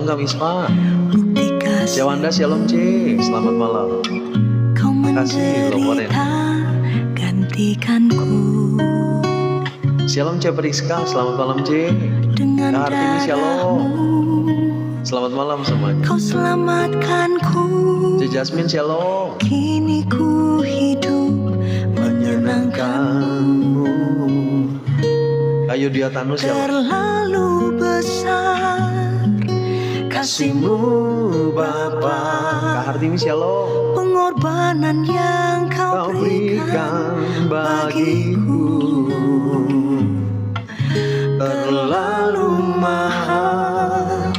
Shalom Kak Mispa. bukti kasih Cewanda Shalom C. Selamat malam. kau Kasih loh, Moren. menderita gantikanku Shalom C Priska. Selamat malam C. dengan Kak Hartini Shalom. darahmu Selamat malam semuanya. kau selamatkanku. C Jasmine Shalom. Kini ku hidup menyenangkanmu. Ayu Diatanu Shalom. Terlalu besar kasihmu Bapa, Kak Hartini Shalom. pengorbanan yang kau Kau berikan bagiku terlalu mahal.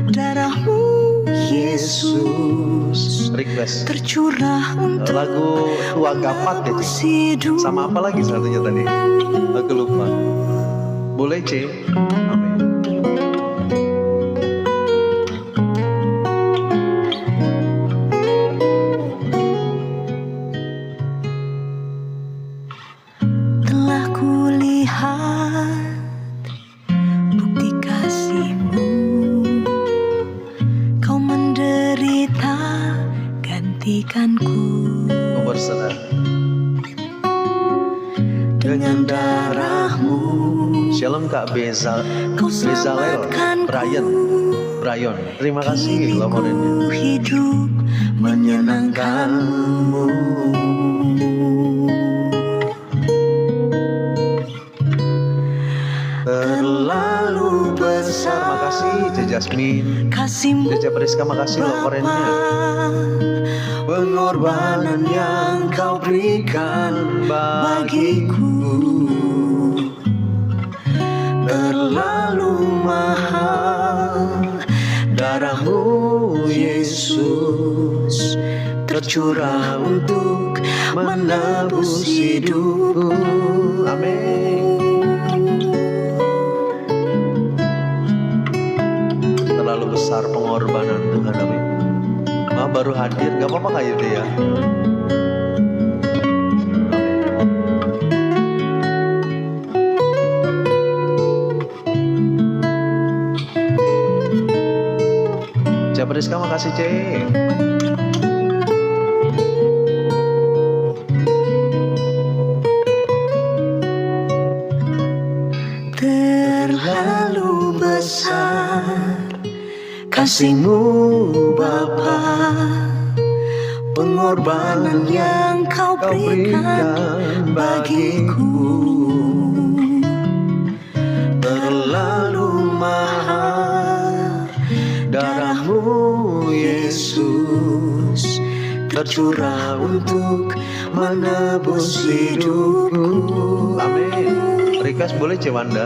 Darahmu Yesus Request tercurah untuk lagu Tua Gapat ya C. hidup. Sama apa lagi satunya tadi? Aku lupa. Boleh C. Amin. Telah kulihat bukti kasihmu, kau menderita gantikanku Kau berserah dengan darahmu. Shalom Kak Kau Bezalel Brian. Terima kasih laporannya. Hidup menyenangkanmu. Terlalu besar. Makasih C Jasmine. Kasihmu C Priska makasih laporannya. pengorbanan yang kau berikan bagiku terlalu mahal. Darahmu Yesus tercurah untuk menebus hidupku. Amin. Terlalu besar pengorbanan Tuhan. Amin. Baru hadir, gak apa-apa kayak itu ya. Cek Priska makasih Cek. Terlalu besar kasihmu Bapa, pengorbanan yang kau berikan bagiku terlalu mahal. Darahmu Yesus tercurah untuk menebus hidupku. Amin. Request boleh Cewanda.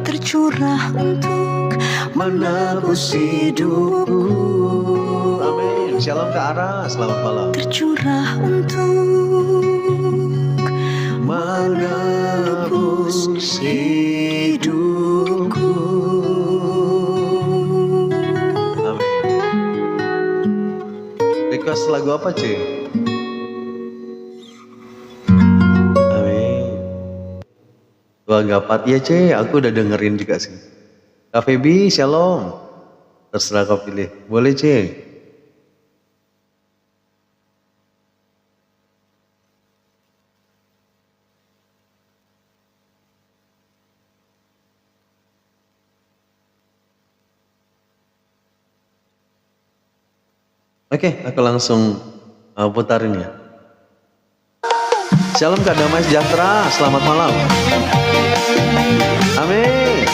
Tercurah untuk menebus hidupku. Amin. Shalom Kak Ara, selamat malam. Tercurah untuk menebus hidupku. Amin. Request lagu apa C? Tua Gapat ya C, aku udah dengerin juga sih. Kak Feby, shalom. Terserah kau pilih. Boleh C. Oke, aku langsung putarin ya. Shalom Kak Damai Sejahtera, selamat malam. Amin.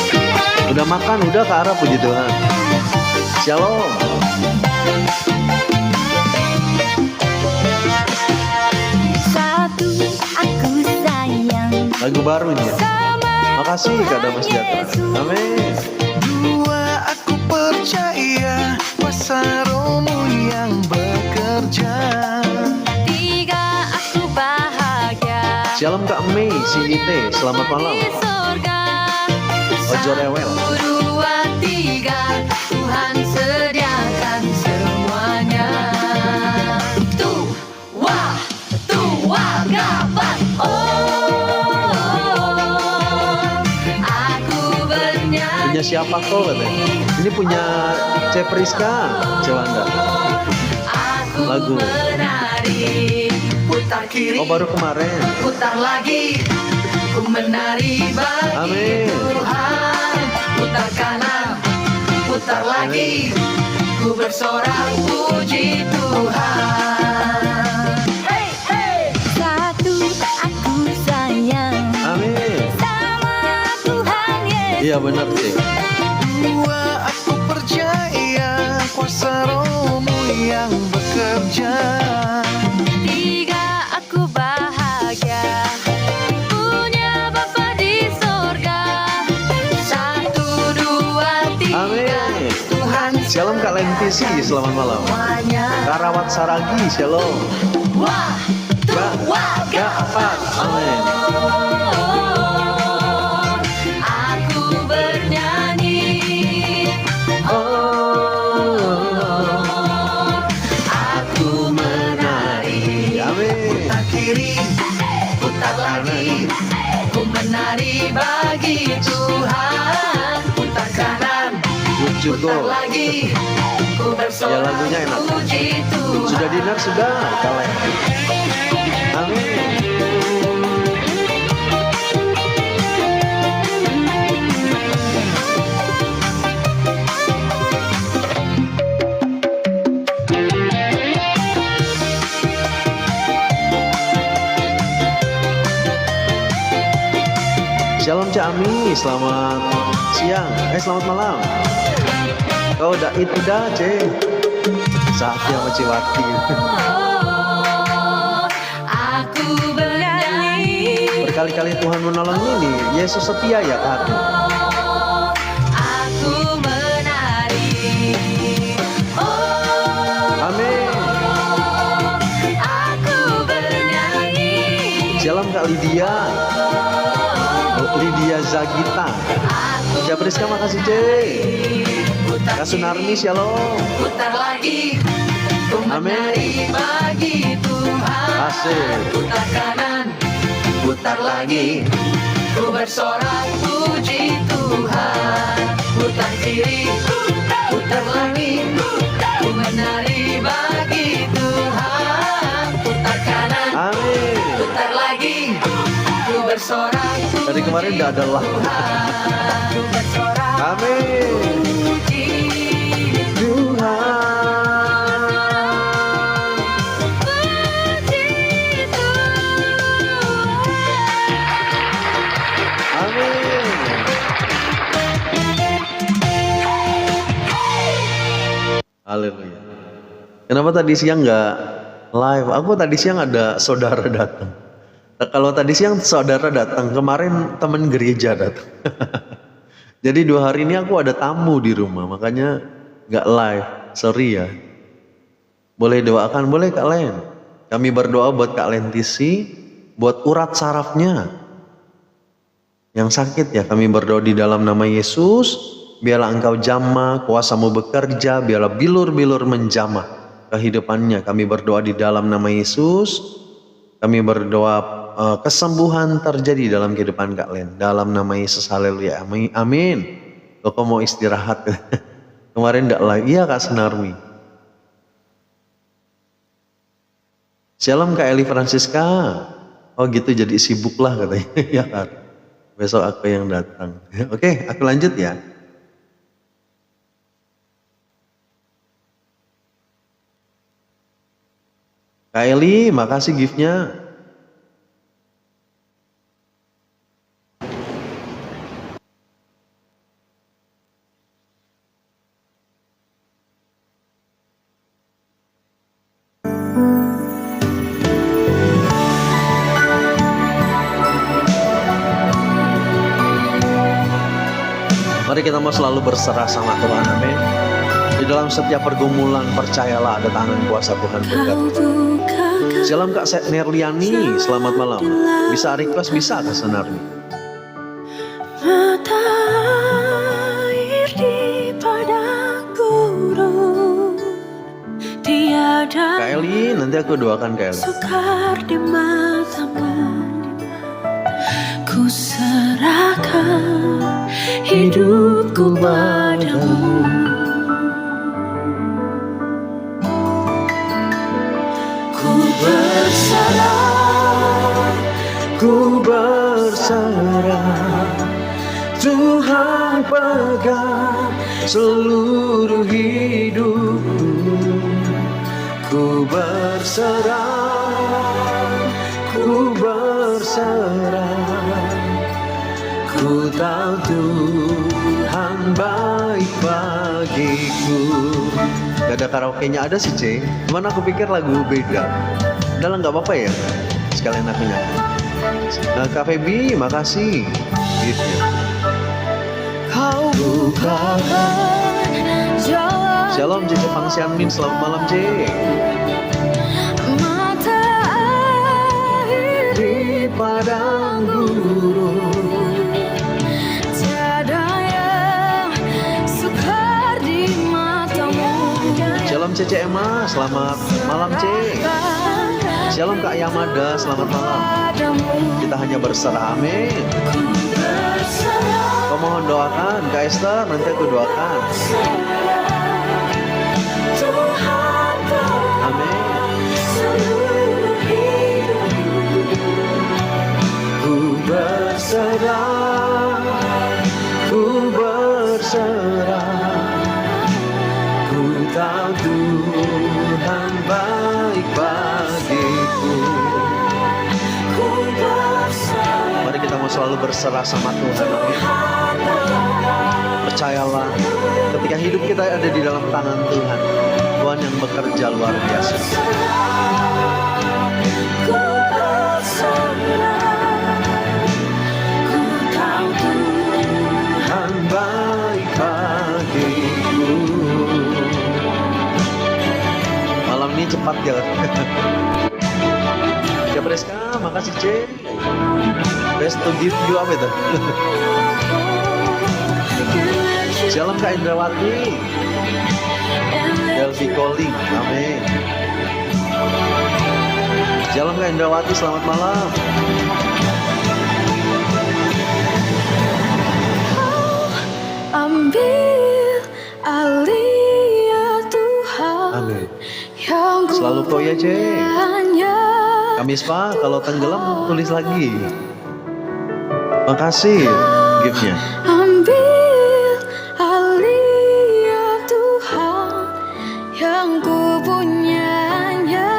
Udah makan, udah Kak Ara, puji Tuhan. Shalom. Satu aku sayang. Lagu baru ini ya. Makasih Kak Damai Sejahtera. Amin. Dua aku percaya kuasa Rohmu yang bekerja. Tiga aku bahagia. Shalom Kak Mei, CIT, selamat malam. Di surga. Ojo rewel. Satu, dua, tiga. Tuhan sediakan semuanya. Tua Gapat. Oh, aku bernyanyi. punya siapa kok katanya. Ini punya C Priska, Cewanda. Aku Lagu. menari, putar kiri, Oh baru kemarin. putar lagi, ku menari bagi Amin. Tuhan. Putar kanan, putar lagi, ku bersorak puji Tuhan. Hey, hey. Satu aku sayang Amin. sama Tuhan Yesus. Iya benar sih. Dua, aku percaya kuasa rohmu yang bekerja. Tiga, aku bahagia punya Bapa di sorga. Satu, dua, tiga, Amin. Tuhan Shalom Kak Lentisi, selamat malam. semuanya. Karawat Saragi, shalom. Wah, tua, Gapat, amin. aku bernyanyi. Aku menari. Amin. Putar kiri, Putar lagi, ku menari bagi Tuhan. Putar kanan, putar Juga. lagi, ku Ya, bersorak lagunya enak. puji Tuhan. Sudah dinar sudah, kalian. Amin. Shalom Cak Ami, selamat siang, selamat malam. Kau udah itu dah, Cek. Saatnya Ciwati. Aku bernyanyi. Berkali-kali Tuhan menolong ini, Yesus setia ya Kak. Aku menari. Oh, Amin. aku bernyanyi. Shalom Kak Lydia. Lydia Zagita. Ya Priska, makasih Cek. Putar Kak Sunarmi, shalom. putar lagi, ku menari bagi Tuhan. Asik. Putar kanan, putar lagi, ku bersorak puji Tuhan. Putar kiri, putar lagi, ku menari bagi Tuhan. Putar kanan, Amin. putar lagi, ku bersorak puji Dari kemarin udah ada lah. Tuhan. Ku bersorak Amin. puji Tuhan. puji Tuhan. Amin. Haleluya. Kenapa tadi siang nggak live? Aku tadi siang ada saudara datang. Kalau tadi siang saudara datang, kemarin teman gereja datang. Jadi 2 hari ini aku ada tamu di rumah, makanya nggak live. Sorry ya. Boleh doakan, boleh Kak Len. Kami berdoa buat Kak Lentisi, buat urat sarafnya yang sakit ya. Kami berdoa di dalam nama Yesus, biarlah Engkau jamah, kuasa-Mu bekerja, biarlah bilur-bilur menjamah kehidupannya. Kami berdoa di dalam nama Yesus. Kami berdoa kesembuhan terjadi dalam kehidupan Kak Len. Dalam nama Yesus, haleluya. Amin. Kok mau istirahat? Kemarin enggak live. Iya Kak Senarmi. Shalom Kak Eli Francisca. Oh gitu, jadi sibuk lah katanya. Ya Kak. Besok aku yang datang. Oke, aku lanjut ya. Kak Eli, makasih giftnya. Mari kita mau selalu berserah sama Tuhan, amin. Di dalam setiap pergumulan, percayalah ada tangan kuasa Tuhan berkat. Shalom Kak Nerliani, selamat malam. Bisa request, bisa Kak Senarmi. Mata air di padang gurun, tiada Kak Eli, nanti aku doakan Kak Eli. sukar di matamu. Ku serahkan hidupku aku padamu. Ku berserah, Ku berserah, Tuhan pegang seluruh hidupku. Ku berserah, ku berserah, ku tahu Tuhan baik bagiku. Gak ada karaoke-nya, ada sih C, cuman aku pikir lagu beda. Udah lah, gak apa-apa ya, sekalian aku nyanyi. Nah, Kak Feby, makasih. Gitu ya. kau bukakan jalan Shalom Cece Pangsianmin, selamat malam C. mata air Di padang gurun, tiada yang sukar di matamu. Shalom Cece Emma, selamat malam C. Shalom Kak Yamada, selamat malam. Kita hanya berserah, amin. Kau mohon doakan Kak Esther, nanti aku doakan. Amin. Ku berserah, ku berserah, ku tahu Tuhan baik bagiku. Mari kita mau selalu berserah sama Tuhan, amin. Percayalah, ketika hidup kita ada di dalam tangan Tuhan, Tuhan yang bekerja luar biasa. Tuhan baik bagiku. Malam ini cepat ya. Ya Preska, makasih C. Best to give you apa itu? Shalom Kak Indrawati. Delphi calling, amin. Shalom Kak Indrawati, selamat malam. Ambil alih ya Tuhan, Amin. yang ku Selalu kau ya C. punyanya. Kamis Pak, kalau tenggelam tulis lagi. Makasih gift-nya. Ambil alih ya Tuhan, yang ku punyanya.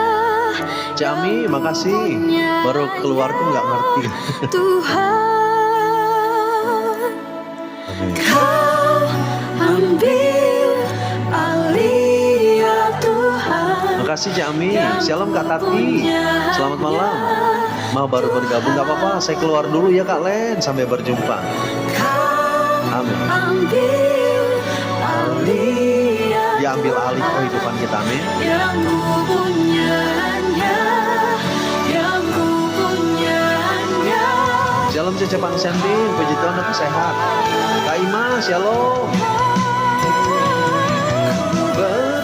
Cami, makasih. Baru keluarku nggak ngerti. Tuhan, Amin. kau ambil alih ya Tuhan. Makasih Cami. Shalom Kak Tati. Selamat malam. Mau baru bergabung, gak apa-apa. Saya keluar dulu ya Kak Len. Sampai berjumpa. Amin. Ambil alih ya Dia ambil alih kehidupan kita, amin. yang ku punyanya, yang ku punyanya. Shalom Cece Pangsianmin, puji Tuhan aku sehat. Kak Ima, shalom.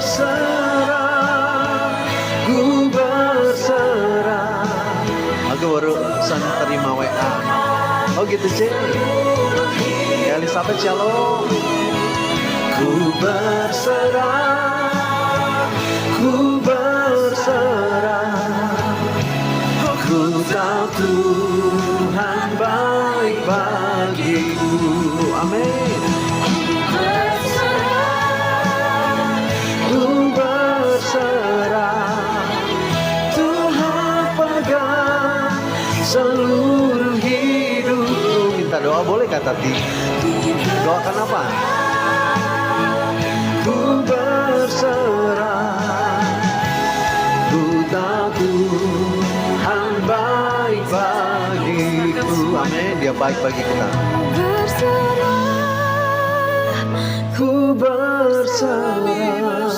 Berserah, ku berserah. Aku barusan terima WA. Oh gitu C. Elizabeth, shalom. Ku berserah, ku berserah, ku tahu Tuhan baik bagiku. Amin. Ku berserah, Tuhan pegang seluruh hidupku. Minta doa boleh Kak Tati? Doakan apa? Ku berserah, ku tahu Tuhan baik bagiku. Amin, dia baik bagi kita. Berserah, Ku berserah,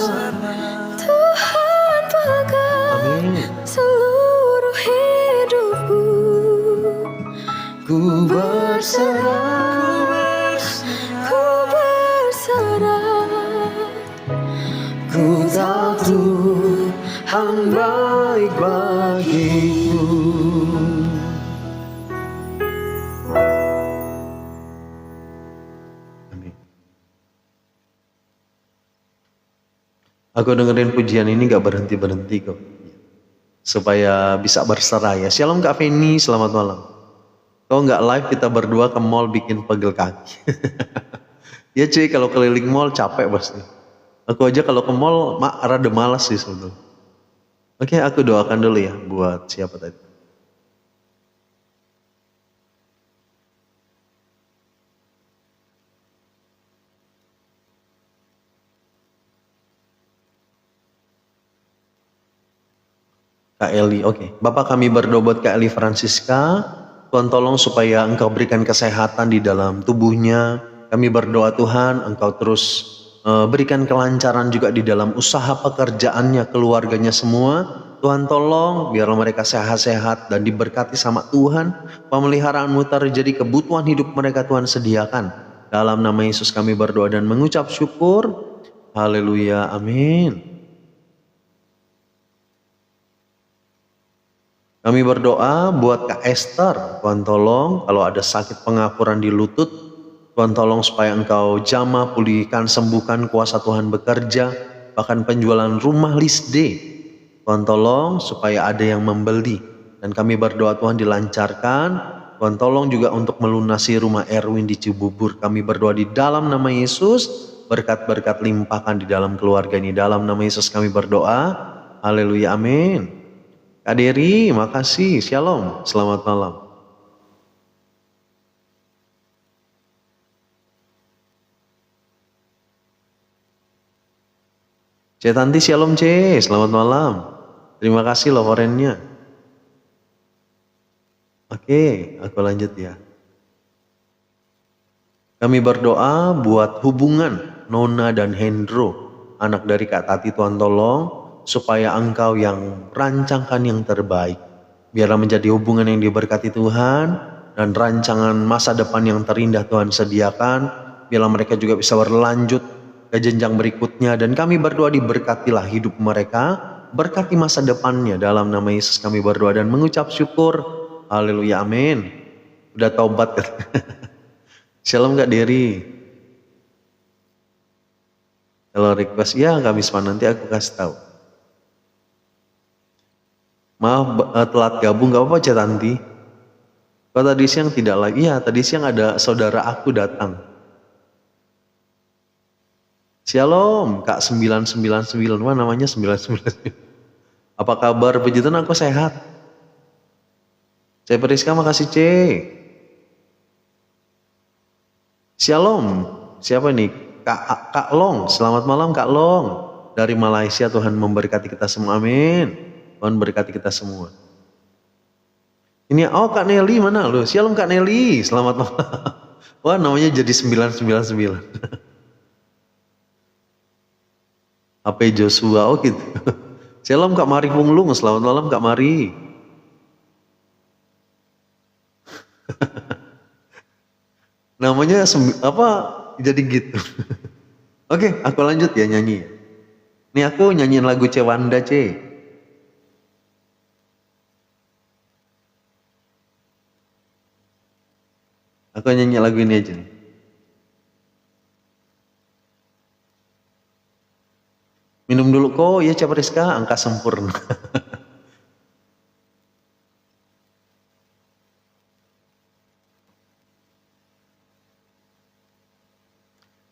Tuhan pegang amin. seluruh hidupku. Ku berserah, Ku berserah, ku tahu Tuhan baik bagiku. Amin. Aku dengerin pujian ini gak berhenti-berhenti kok. Supaya bisa berserah ya. Shalom Kak Feni, selamat malam. Kalau nggak live kita berdua ke mall bikin pegel kaki. Ya cuy, kalau keliling mall capek pasti. Aku aja kalau ke mall rada malas sih sebetulnya. Oke, aku doakan dulu ya buat siapa tadi. Kak Eli, oke. Bapak kami berdoa buat Kak Eli Francisca. Tuhan tolong supaya Engkau berikan kesehatan di dalam tubuhnya. Kami berdoa Tuhan, Engkau terus berikan kelancaran juga di dalam usaha pekerjaannya, keluarganya semua. Tuhan tolong biar mereka sehat-sehat dan diberkati sama Tuhan. Pemeliharaan-Mu terjadi, kebutuhan hidup mereka Tuhan sediakan. Dalam nama Yesus kami berdoa dan mengucap syukur. Haleluya, amin. Kami berdoa buat Kak Esther, Tuhan tolong kalau ada sakit pengapuran di lutut, Tuhan tolong supaya Engkau jamah, pulihkan, sembuhkan, kuasa Tuhan bekerja, bahkan penjualan rumah list D. Tuhan tolong supaya ada yang membeli, dan kami berdoa Tuhan dilancarkan. Tuhan tolong juga untuk melunasi rumah Erwin di Cibubur. Kami berdoa di dalam nama Yesus, berkat-berkat limpahkan di dalam keluarga ini. Dalam nama Yesus kami berdoa, haleluya, amin. Kak Dery, makasih. Shalom, selamat malam. C Tanti, shalom C, selamat malam. Terima kasih loh korennya. Oke, aku lanjut ya. Kami berdoa buat hubungan Nona dan Hendro, anak dari Kak Tati, Tuhan tolong supaya Engkau yang rancangkan yang terbaik. Biarlah menjadi hubungan yang diberkati Tuhan dan rancangan masa depan yang terindah Tuhan sediakan. Biarlah mereka juga bisa berlanjut ke jenjang berikutnya, dan kami berdoa diberkatilah hidup mereka, berkati masa depannya. Dalam nama Yesus kami berdoa dan mengucap syukur. Haleluya, amin. Udah taubat kan? Shalom Kak Dery. Kalau request ya Kamis nanti aku kasih tahu. Maaf telat gabung, gak apa-apa Cik Tanti. Kalau tadi siang tidak lagi, iya tadi siang ada saudara aku datang. Shalom Kak 999, mana namanya 999. Apa kabar? Puji Tuhan aku sehat. Cik Periska makasih Cik. Shalom, siapa nih? Kak Long, selamat malam Kak Long. Dari Malaysia, Tuhan memberkati kita semua, amin. Tuhan berkati kita semua. Ini Kak Nelly mana lo? Shalom Kak Nelly, selamat malam. Wah namanya jadi 999. HP Joshua, gitu. Shalom Kak Mari Punglung, selamat malam Kak Mari. Namanya apa jadi gitu. Oke, aku lanjut ya nyanyi. Ini aku nyanyiin lagu Cewanda C. Aku nyanyi lagu ini aja nih. Minum dulu kok, ya Cak Rizka, angka sempurna.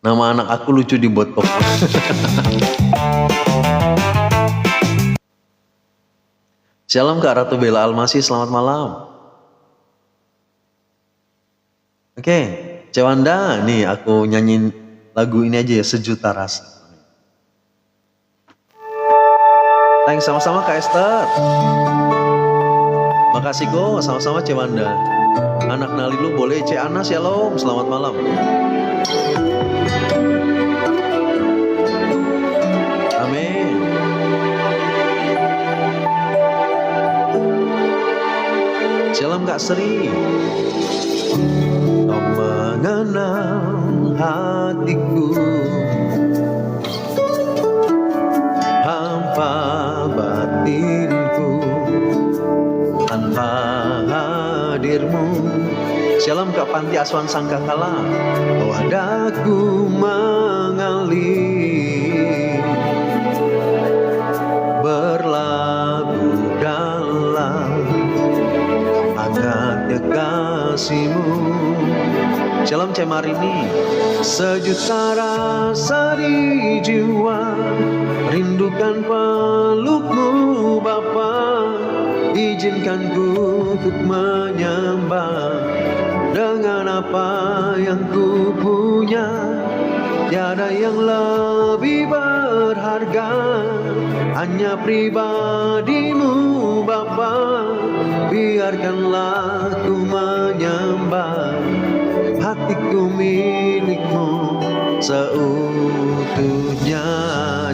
Nama anak aku lucu di botok. Shalom Kak Ratu Bella Almasih, selamat malam. Oke, Cewanda, nih aku nyanyiin lagu ini aja ya, Sejuta Rasa. Thanks sama-sama Kak Esther. Makasih kok, sama-sama Cewanda. Anak Nalilu boleh, Cek Ana, shalom, selamat malam. Amin. Shalom Kak Sri. Kau mengenal hatiku, hampa batinku, tanpa hadirmu. Shalom Kak Panti Aswan Sangkakala. Wadaku mengalir hangatnya kasih-Mu. Shalom Cemarini. Sejuta rasa di jiwa, rindukan peluk-Mu Bapa. Izinkan ku untuk menyembah dengan apa yang ku punya. Tiada yang lebih berharga, hanya pribadi-Mu Bapa. Biarkanlah ku menyembah, hatiku milik-Mu seutuhnya.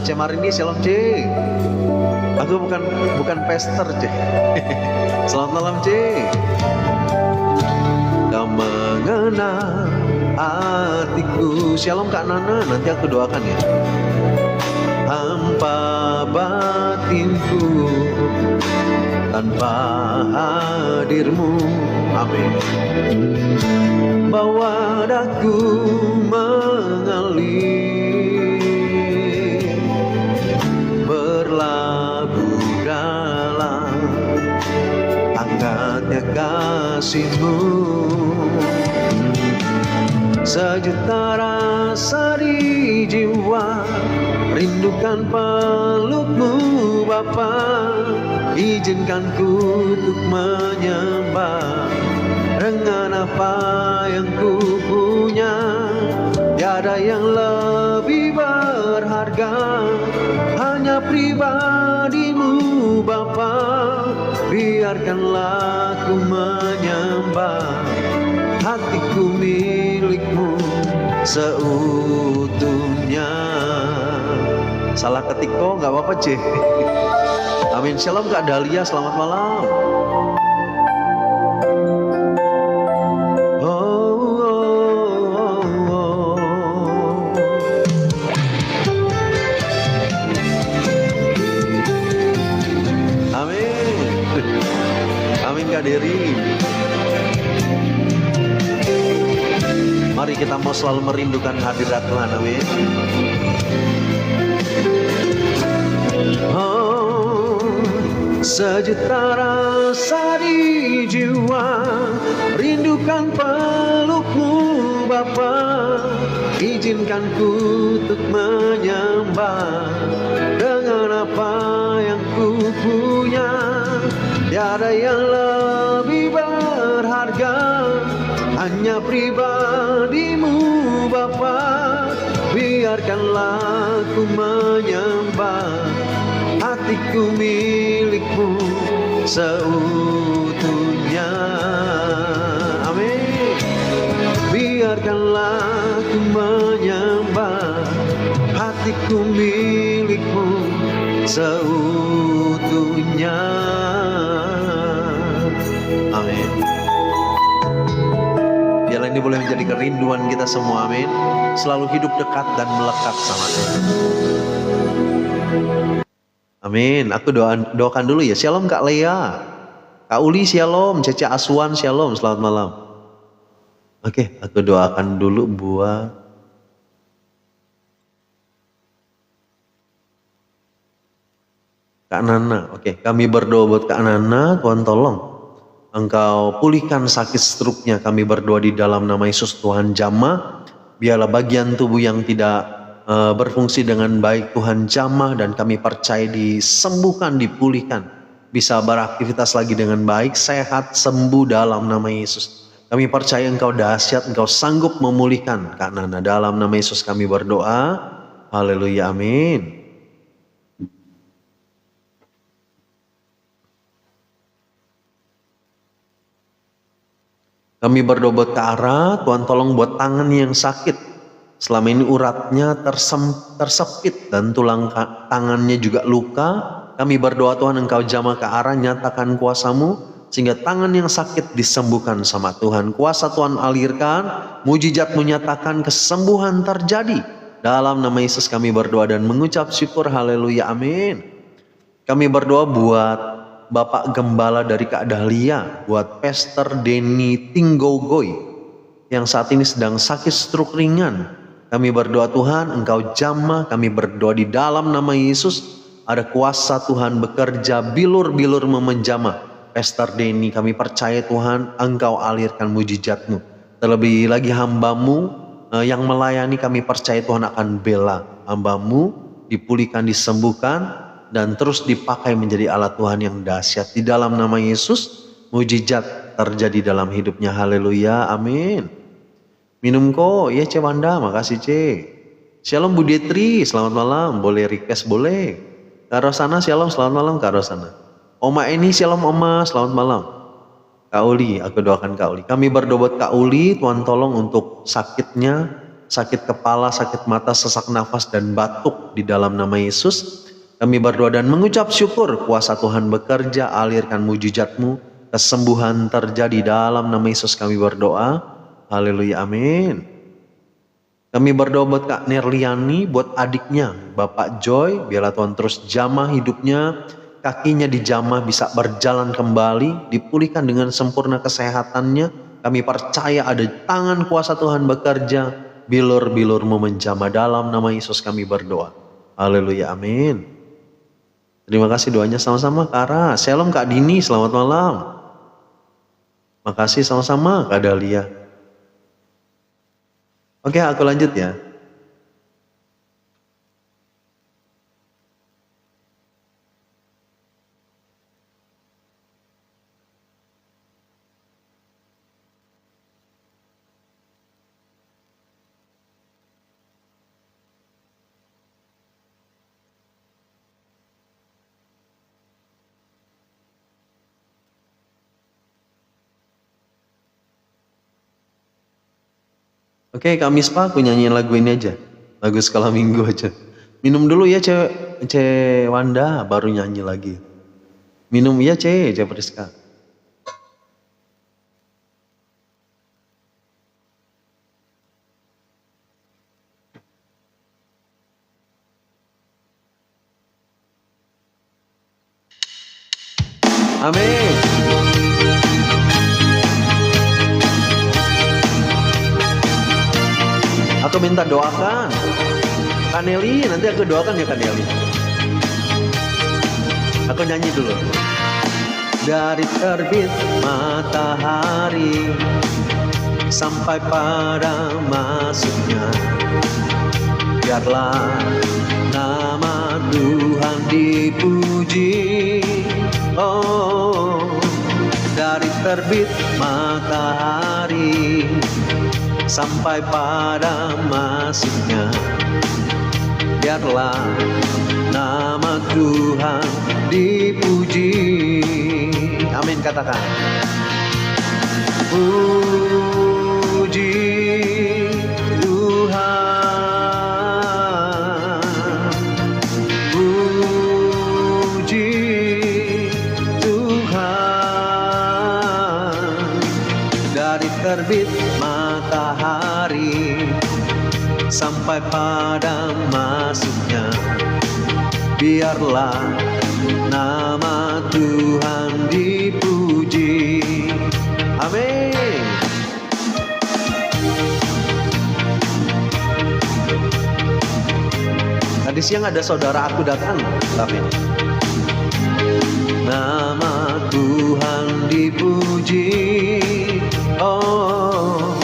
Cemarini, shalom C. Aku bukan pastor C. Selamat malam C. Kau mengenal hatiku. Shalom Kak Nana, nanti aku doakan ya. Hampa batinku tanpa hadir-Mu. Amin. Bawa daku mengalir, berlabuh dalam hangatnya kasih-Mu. Sejuta rasa di jiwa, rindukan peluk-Mu Bapa. Izinkan ku untuk menyembah dengan apa yang ku punya. Tiada yang lebih berharga, hanya pribadi-Mu Bapa. Biarkanlah ku menyembah, hatiku milik-Mu seutuhnya. Salah ketik kok, gak apa-apa C. Amin. Shalom Kak Dahlia, selamat malam. Amin. Amin Kak Dery. Mari kita mau selalu merindukan hadirat Tuhan. Amin. Oh, sejuta rasa di jiwa, rindukan peluk-Mu Bapa. Izinkan ku untuk menyembah dengan apa yang ku punya. Tiada yang lebih berharga, hanya pribadi-Mu Bapa. Biarkanlah ku menyembah, hatiku milik-Mu seutuhnya. Amin. Biarkanlah ku menyembah, hatiku milik-Mu seutuhnya. Amin. Biarlah ini boleh menjadi kerinduan kita semua. Amin. Selalu hidup dekat dan melekat sama Tuhan. Amin. Aku doakan dulu ya. Shalom Kak Lea, Kak Uli shalom, Cece Aswan shalom, selamat malam. Oke, aku doakan dulu buat Kak Nana. Oke, kami berdoa buat Kak Nana. Tuhan tolong Engkau pulihkan sakit struknya. Kami berdoa di dalam nama Yesus. Tuhan jamah, biarlah bagian tubuh yang tidak berfungsi dengan baik Tuhan jamah, dan kami percaya disembuhkan, dipulihkan, bisa beraktivitas lagi dengan baik, sehat, sembuh dalam nama Yesus. Kami percaya Engkau dahsyat, Engkau sanggup memulihkan Kak Nana. Dalam nama Yesus kami berdoa. Haleluya, amin. Kami berdoa buat Kak Ara. Tuhan tolong buat tangan yang sakit. Selama ini uratnya tersepit dan tulang tangannya juga luka. Kami berdoa Tuhan Engkau jamah Kak Ara, nyatakan kuasa-Mu sehingga tangan yang sakit disembuhkan sama Tuhan. Kuasa Tuhan alirkan, mujizat menyatakan kesembuhan terjadi. Dalam nama Yesus kami berdoa dan mengucap syukur. Haleluya, amin. Kami berdoa buat Bapak Gembala dari Kak Dahlia, buat Pastor Denny Tinggogoy yang saat ini sedang sakit stroke ringan. Kami berdoa Tuhan Engkau jamah. Kami berdoa di dalam nama Yesus ada kuasa Tuhan bekerja, bilur-bilur memenjamah. Pastor Denny, kami percaya Tuhan Engkau alirkan mujizat-Mu. Terlebih lagi hamba-Mu yang melayani, kami percaya Tuhan akan bela hamba-Mu, dipulihkan, disembuhkan, dan terus dipakai menjadi alat Tuhan yang dahsyat. Di dalam nama Yesus, mujizat terjadi dalam hidupnya. Haleluya, amin. Minum kok, ya Ce Wanda, makasih Ce. Shalom Bu Detri, selamat malam, boleh request boleh. Kak Rosana, shalom, selamat malam Kak Rosana. Oma Eni, shalom Oma, selamat malam. Kak Uli, aku doakan Kak Uli. Kami berdoa buat Kak Uli, Tuhan tolong untuk sakitnya, sakit kepala, sakit mata, sesak nafas, dan batuk di dalam nama Yesus. Kami berdoa dan mengucap syukur kuasa Tuhan bekerja, alirkan mujizat-Mu, kesembuhan terjadi dalam nama Yesus kami berdoa. Haleluya, amin. Kami berdoa buat Kak Nerliani, buat adiknya Bapak Joy, biarlah Tuhan terus jamah hidupnya, kakinya dijamah bisa berjalan kembali, dipulihkan dengan sempurna kesehatannya. Kami percaya ada tangan kuasa Tuhan bekerja, bilur-bilur-Mu menjamah dalam nama Yesus kami berdoa. Haleluya, amin. Terima kasih doanya sama-sama Kak Ra. Shalom Kak Dini, selamat malam. Makasih sama-sama Kak Dahlia. Oke, aku lanjut ya. Oke, Kak Mispa, aku nyanyiin lagu ini aja. Lagu Sekolah Minggu aja. Minum dulu ya, Ce Wanda, baru nyanyi lagi. Minum ya, Ce Priska. Amin. Aku minta doakan Kaneli, nanti aku doakan ya Kaneli. Aku nyanyi dulu. Dari terbit matahari sampai pada masuknya, biarlah nama Tuhan dipuji. Oh, dari terbit matahari sampai pada masuknya, biarlah nama Tuhan dipuji. Amin, katakan. Puji Tuhan, puji Tuhan. Dari terbit matahari sampai pada masuknya, biarlah nama Tuhan dipuji. Amin. Tadi siang ada saudara aku datang, tapi nama Tuhan dipuji. Oh,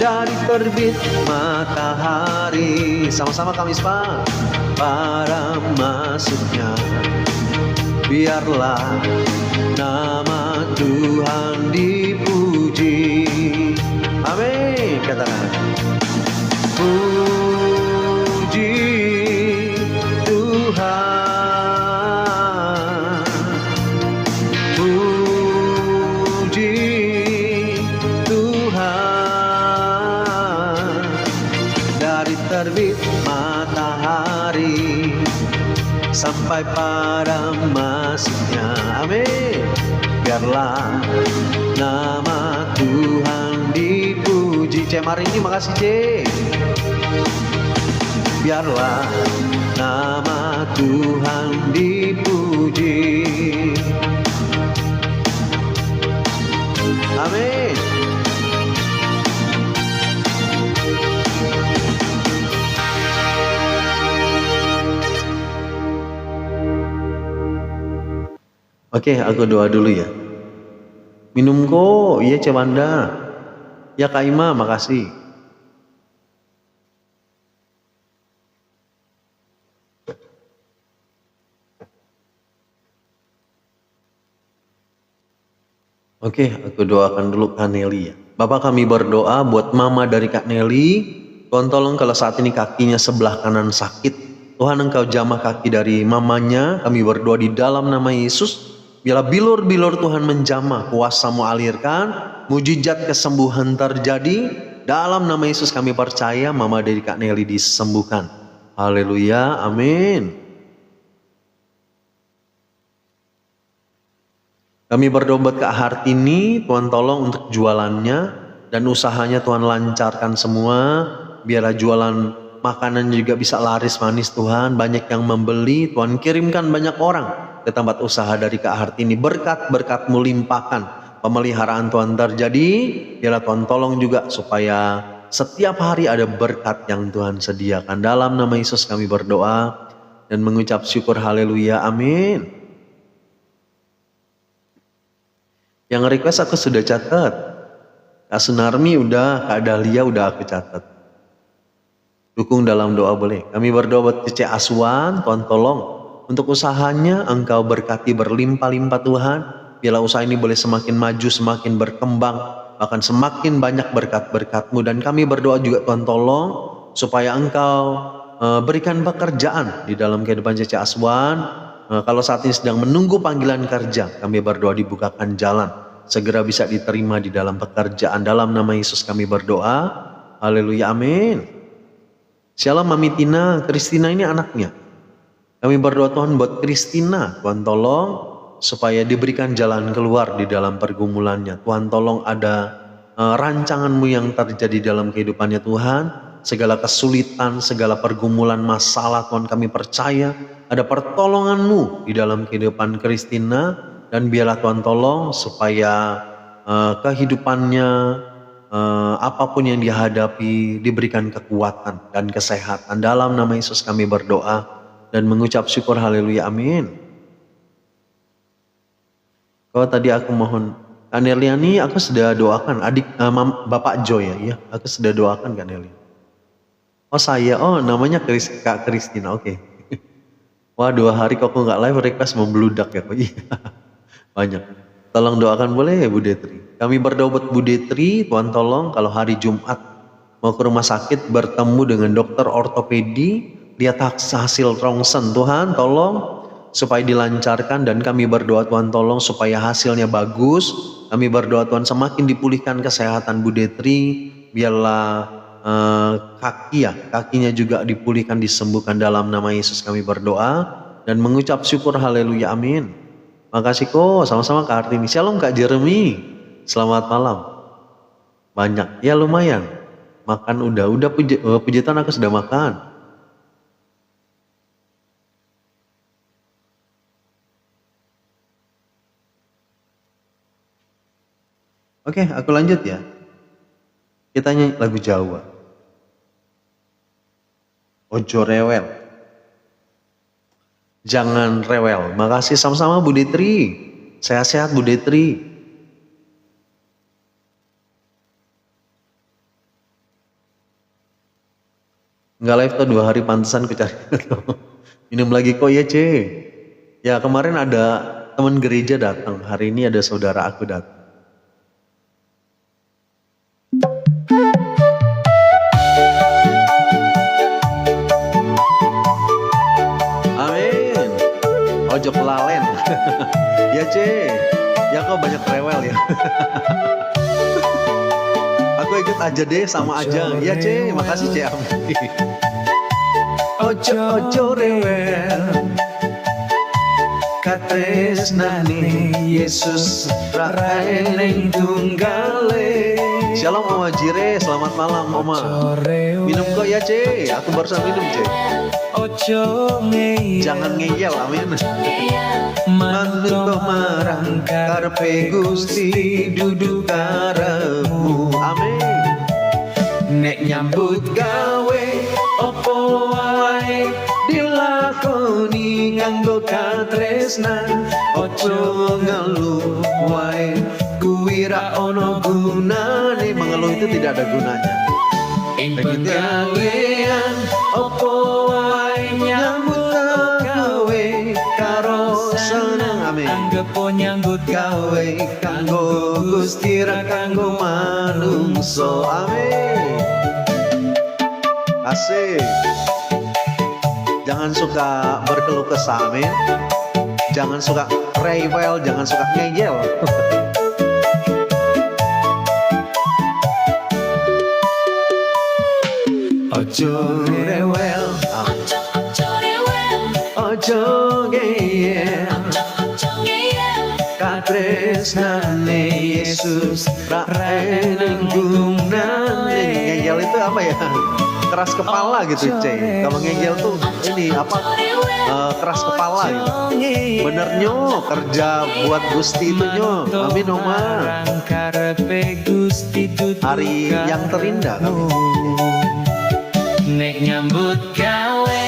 dari terbit matahari, sama-sama kami Pak, para masuknya, biarlah nama Tuhan dipuji. Amin, katakan. Puji Tuhan, puji Tuhan. Dari terbit matahari sampai pada masuknya, amin, biarlah nama Tuhan dipuji. C Marini, makasih C. Biarlah nama Tuhan dipuji. Amin. Oke, aku doa dulu ya. Minum kok, iya Cewanda. Ya Kak Ima, makasih. Oke, aku doakan dulu Kak Nelly ya. Bapak kami berdoa buat mama dari Kak Nelly. Tuhan tolong kalau saat ini kakinya sebelah kanan sakit. Tuhan engkau jamah kaki dari mamanya. Kami berdoa di dalam nama Yesus. Biarlah bilur-bilur Tuhan menjamah. Kuasa-Mu alirkan. Mujizat kesembuhan terjadi. Dalam nama Yesus kami percaya mama dari Kak Nelly disembuhkan. Haleluya, amin. Kami berdoa buat Kak Hartini, Tuhan tolong untuk jualannya dan usahanya Tuhan lancarkan semua. Biarlah jualan makanan juga bisa laris manis Tuhan. Banyak yang membeli, Tuhan kirimkan banyak orang ke tempat usaha dari Kak Hartini. Berkat-berkat-Mu limpahkan, pemeliharaan Tuhan terjadi. Biarlah Tuhan tolong juga supaya setiap hari ada berkat yang Tuhan sediakan. Dalam nama Yesus kami berdoa dan mengucap syukur haleluya, amin. Yang request aku sudah catat. Kak Sunarmi udah, Kak Dahlia udah aku catat. Dukung dalam doa boleh. Kami berdoa buat Cece Aswan, Tuhan tolong. Untuk usahanya Engkau berkati berlimpah-limpah Tuhan. Biarlah usaha ini boleh semakin maju, semakin berkembang. Bahkan semakin banyak berkat-berkat-Mu. Dan kami berdoa juga Tuhan tolong. Supaya Engkau berikan pekerjaan di dalam kehidupan Cece Aswan. Kalau saat ini sedang menunggu panggilan kerja, kami berdoa dibukakan jalan. Segera bisa diterima di dalam pekerjaan. Dalam nama Yesus kami berdoa. Haleluya, amin. Shalom Mami Tina, Kristina ini anaknya. Kami berdoa Tuhan buat Kristina. Tuhan tolong supaya diberikan jalan keluar di dalam pergumulannya. Tuhan tolong ada rancangan-Mu yang terjadi dalam kehidupannya Tuhan. Segala kesulitan, segala pergumulan masalah Tuhan kami percaya ada pertolongan-Mu di dalam kehidupan Kristina. Dan biarlah Tuhan tolong supaya kehidupannya apapun yang dihadapi diberikan kekuatan dan kesehatan. Dalam nama Yesus kami berdoa dan mengucap syukur haleluya amin. Kalau tadi aku mohon Kak Nerliani, aku sudah doakan adik Bapak Joy ya, aku sudah doakan Kak Nerliani. Oh saya, namanya Kak Kristina, oke. Wah 2 hari kok nggak live request membludak ya kok. Iya banyak. Tolong doakan boleh ya Bu Detri. Kami berdoa buat Bu Detri, Tuhan tolong kalau hari Jumat mau ke rumah sakit bertemu dengan dokter ortopedi, lihat hasil rongsen, Tuhan tolong supaya dilancarkan. Dan kami berdoa Tuhan tolong supaya hasilnya bagus. Kami berdoa Tuhan semakin dipulihkan kesehatan Bu Detri. Biarlah kakinya juga dipulihkan, disembuhkan. Dalam nama Yesus kami berdoa dan mengucap syukur haleluya amin. Makasih kok, sama-sama Kak Artini. Shalom Kak Jeremy, selamat malam. Banyak, ya lumayan. Makan udah pujitan aku sudah makan. Oke, aku lanjut ya. Kita nyanyi lagu Jawa. Ojo rewel. Jangan rewel. Makasih sama-sama Bu Detri. Sehat-sehat Bu Detri. Nggak live tuh 2 hari pantesan ku cari. Minum lagi kok ya C. Ya kemarin ada teman gereja datang. Hari ini ada saudara aku datang. Ojo pelalen. Ya C, ya kok banyak rewel ya. Aku ikut aja deh, sama aja. Ya C, makasih C. Ojo rewel katresnane Yesus raeneng tunggale. Shalom Oma Jire, selamat malam Oma. Minum kok ya C, aku barusan minum C. Jangan ngeyel, amin. Manut marang karepe Gusti dudu karepmu, amin. Nek nyambut gawe opo wae dilakoni nganggo katresnan, ojo ngeluh wae kuwi kuwira ono gunane. Mengeluh itu tidak ada gunanya. Ing penggawean opo wae nyambut gawe karo seneng. Amin. Anggepo nyambut gawe kanggo Gusti ra kanggo manungso. Amin. Asik. Jangan suka berkeluh kesah, amin. Jangan suka rewel, jangan suka ngeyel. Ojo rewel, ojo ngeyel, katresnane Yesus ra eneng gunane. Ngeyel itu apa ya? Keras kepala gitu, C. Kalau ngeyel tuh ini apa? Keras kepala gitu. Bener nyo, kerja buat Gusti itu nyo. Amin Oma. Hari yang terindah kami. Nek nyambut gawe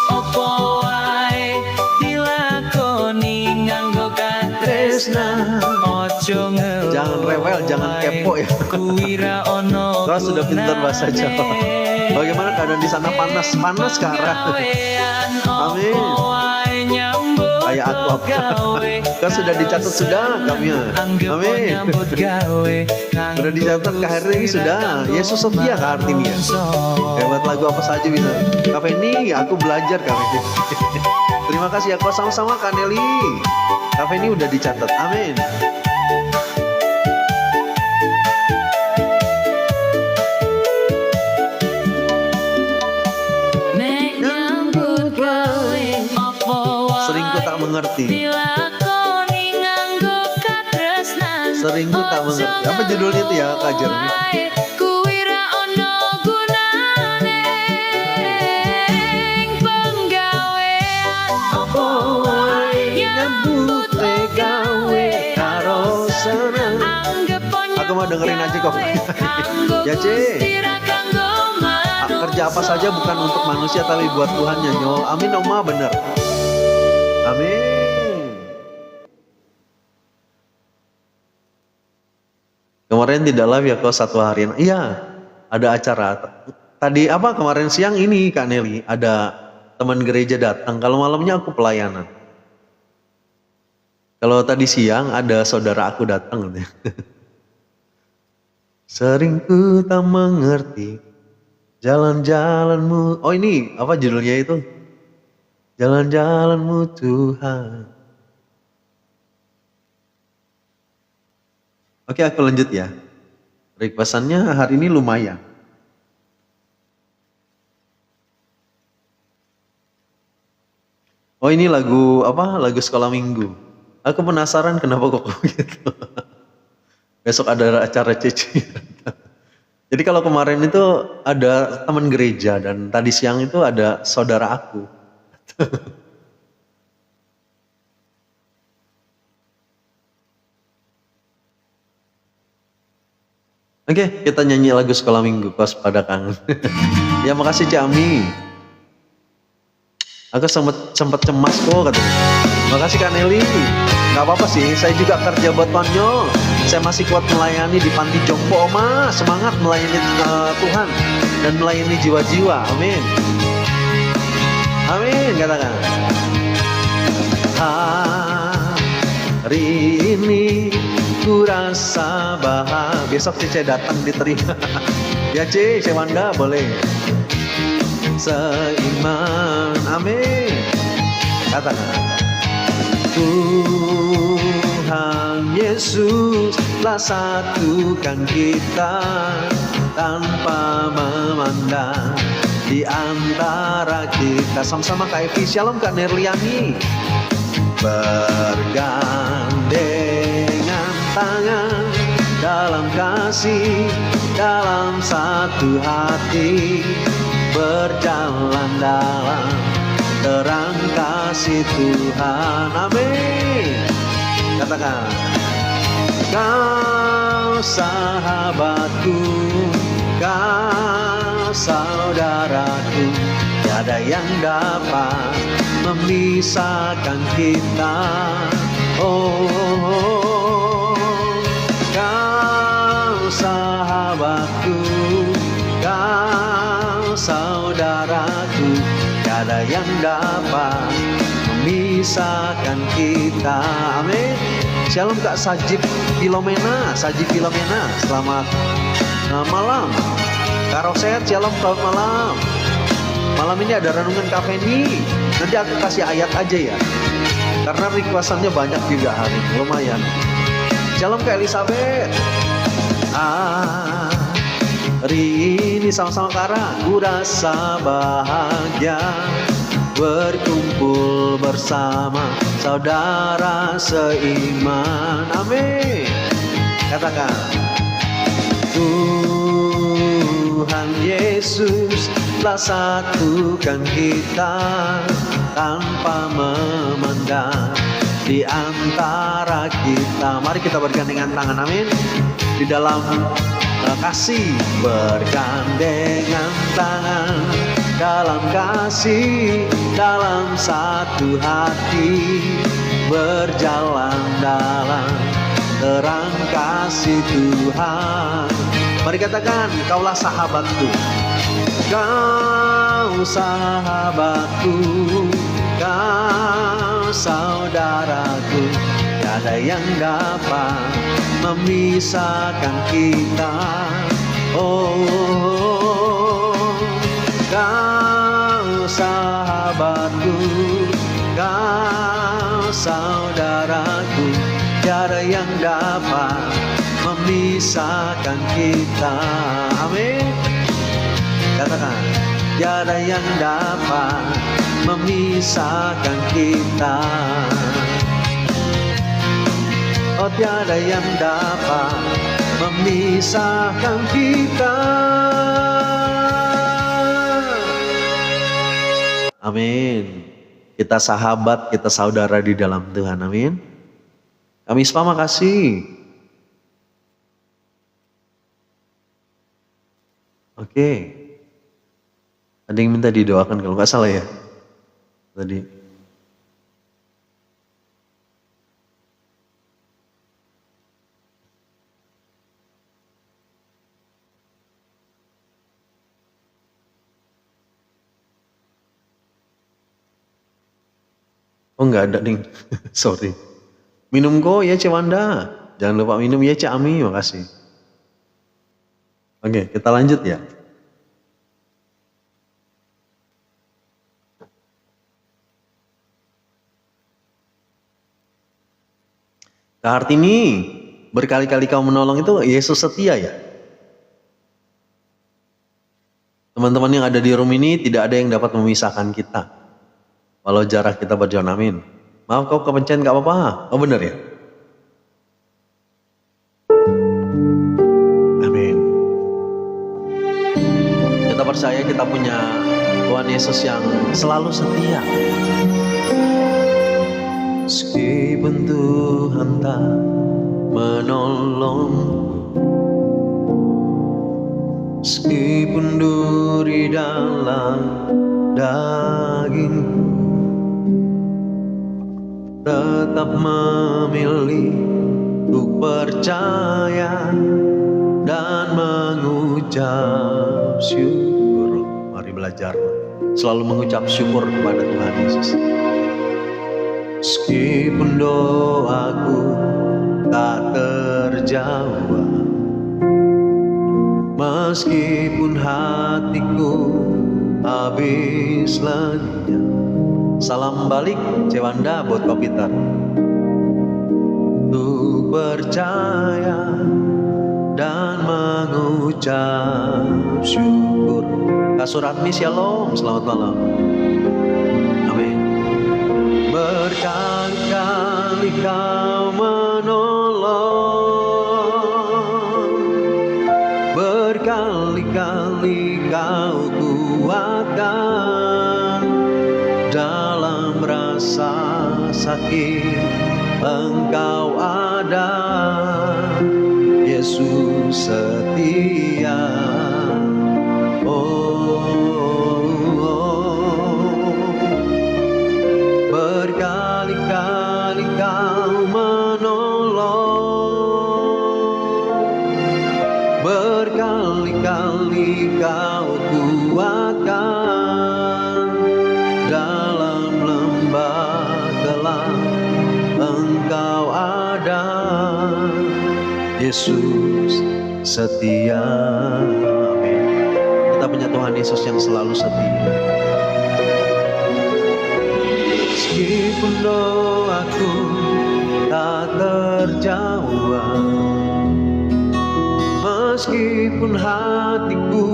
opo wae dilakoni nganggo katresna. Ojo ngeluh, Jangan rewel, jangan kepo ya. kuwira ono Kau sudah pintar bahasa Jawa. Bagaimana keadaan di sana? Panas sekarang. Amin. Kayak aku. Kau sudah dicatat sudah kami. Amin. Sudah dicatat ke hari ini sudah. Yesus setia ke artinya. Hebat lagu apa saja bisa. Kafe ini aku belajar kafe. Terima kasih ya kau sama-sama Kaneli. Kafe ini udah dicatat. Amin. Sering ku tak mengerti. Sering ku tak mengerti. Apa judulnya itu ya Kak Jeremy? Aku mau dengerin aja kok. Ya C. Kerja apa saja bukan untuk manusia tapi buat Tuhan ya nyol. Amin Oma, bener. Amin. Kemarin tidak live ya kok satu harian. Iya, ada acara. Tadi apa kemarin siang ini Kak Nelly ada teman gereja datang. Kalau malamnya aku pelayanan. Kalau tadi siang ada saudara aku datang. Sering ku tak mengerti jalan-jalanmu. Oh ini apa judulnya itu? Jalan-jalanmu Tuhan. Oke aku lanjut ya. Requestannya hari ini lumayan. Oh ini lagu apa? Lagu sekolah minggu. Aku penasaran kenapa kok gitu. Besok ada acara Cici. Jadi kalau kemarin itu ada teman gereja dan tadi siang itu ada saudara aku. Oke, kita nyanyi lagu sekolah minggu kos pada kangen. Ya makasih Cami. Aku sempat cemas kok katanya. Makasih Kak Nelly. Gak apa-apa sih, saya juga kerja buat Tonyo. Saya masih kuat melayani di panti jompo Oma. Semangat melayani Tuhan dan melayani jiwa-jiwa. Amin. Amin katakan. Hari ini ku rasa bahagia. Besok Cece datang diterima. Ya C, Sewanda boleh. Seiman, amin. Katakan. Tuhan Yesuslah satukan kita tanpa memandang di antara kita. Sama-sama KFI Shalom Kak Nerliani. Bergandengan tangan dalam kasih, dalam satu hati, berjalan dalam terang kasih Tuhan. Amin. Katakan. Kau sahabatku, kau saudaraku, tiada yang dapat memisahkan kita. Oh, kau sahabatku, kau saudaraku, tiada yang dapat memisahkan kita. Amin. Shalom Kak Sajib Filomena, selamat malam. Kak Roset, shalom, selamat malam. Malam ini ada renungan Kak Feni. Nanti aku kasih ayat aja ya, karena requestannya banyak juga hari ini, lumayan. Shalom Kak Elizabeth. Hari ini sama-sama Kara, ku rasa bahagia berkumpul bersama saudara seiman. Amin. Katakan, Tuhan Yesus telah satukan kita tanpa memandang di antara kita. Mari kita bergandengan tangan, amin. Di dalam kasih bergandengan tangan, dalam kasih, dalam satu hati, berjalan dalam terang kasih Tuhan. Mari katakan, kaulah sahabatku, kau sahabatku, kau saudaraku, tiada yang dapat memisahkan kita. Oh, kau sahabatku, kau saudaraku, tiada yang dapat memisahkan kita. Amin. Katakan, tiada yang dapat memisahkan kita. Oh, tiada yang dapat memisahkan kita. Amin. Kita sahabat, kita saudara di dalam Tuhan. Amin. Kami Ispa makasih. Oke. Ada yang minta didoakan kalau nggak salah ya tadi. Oh nggak ada nih. Sorry. Minum kok ya Cik Wanda. Jangan lupa minum ya Cik Ami. Makasih. Oke, kita lanjut ya. Kak Hartini, berkali-kali kau menolong itu Yesus setia ya. Teman-teman yang ada di room ini tidak ada yang dapat memisahkan kita. Walau jarak kita berjauh, amin. Maaf kau kepencet gak apa-apa. Oh benar ya? Amin. Kita percaya kita punya Tuhan Yesus yang selalu setia. Meskipun Tuhan tak menolong, meskipun duri dalam dagingku tetap memilih untuk percaya dan mengucap syukur. Mari belajar selalu mengucap syukur kepada Tuhan Yesus. Meskipun doaku tak terjawab, meskipun hatiku habis lenyap. Salam balik Cewanda buat Kak Peter. Untuk percaya dan mengucap syukur. Kak Suratmi shalom, selamat malam. Amin. Berkali-kali kau menolong, berkali-kali kau kuatkan. Dalam rasa sakit Engkau ada, Yesus setia. Berkali-kali kau menolong, Kau kuatkan dalam lembah gelap, Engkau ada. Yesus setia. Amin. Kita punya Tuhan Yesus yang selalu setia. Meskipun doaku tak terjawab, meskipun hatiku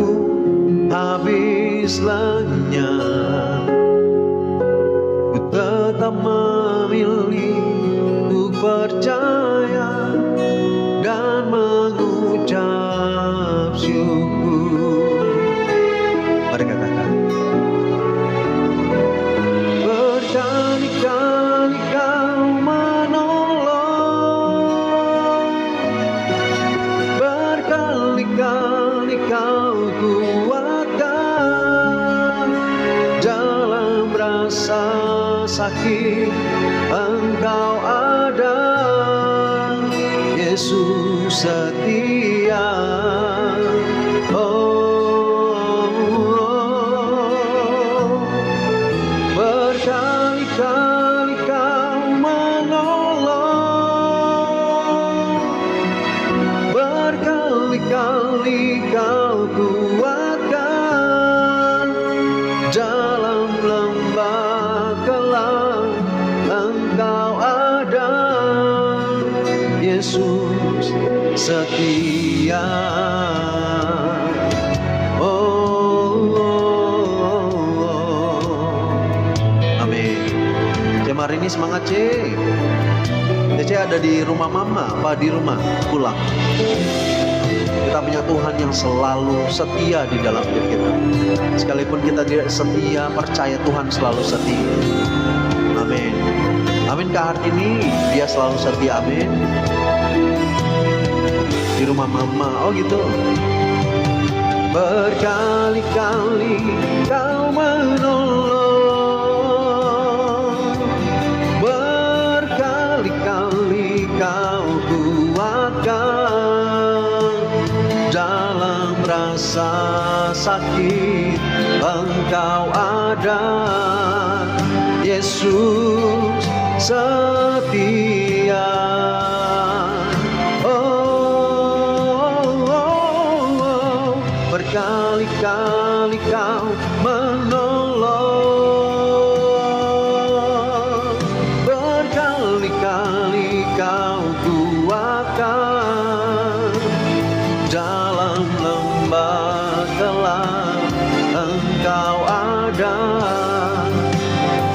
habis lenyap, ku tetap memilih untuk percaya dan mengucap syukur. Mari katakan. Berkali-kali Kau menolong, berkali-kali Kau kuatkan dalam rasa sakit, Engkau ada. Yesus setia. Berkali-kali Kau menolong, berkali-kali Kau kuatkan dalam lembah gelap, Engkau ada. Yesus setia. Amin. Jam hari ini semangat Cek. Cece ada di rumah mama, apa di rumah pulang. Kita punya Tuhan yang selalu setia di dalam hidup kita. Sekalipun kita tidak setia, percaya Tuhan selalu setia. Amin. Amin. Kak Hartini, dia selalu setia. Amin. Di rumah mama, oh gitu. Berkali-kali Kau menolong, berkali-kali Kau kuatkan dalam rasa sakit, Engkau ada. Yesus setia. Berkali-kali Kau menolong, berkali-kali Kau kuatkan dalam lembah gelap, Engkau ada.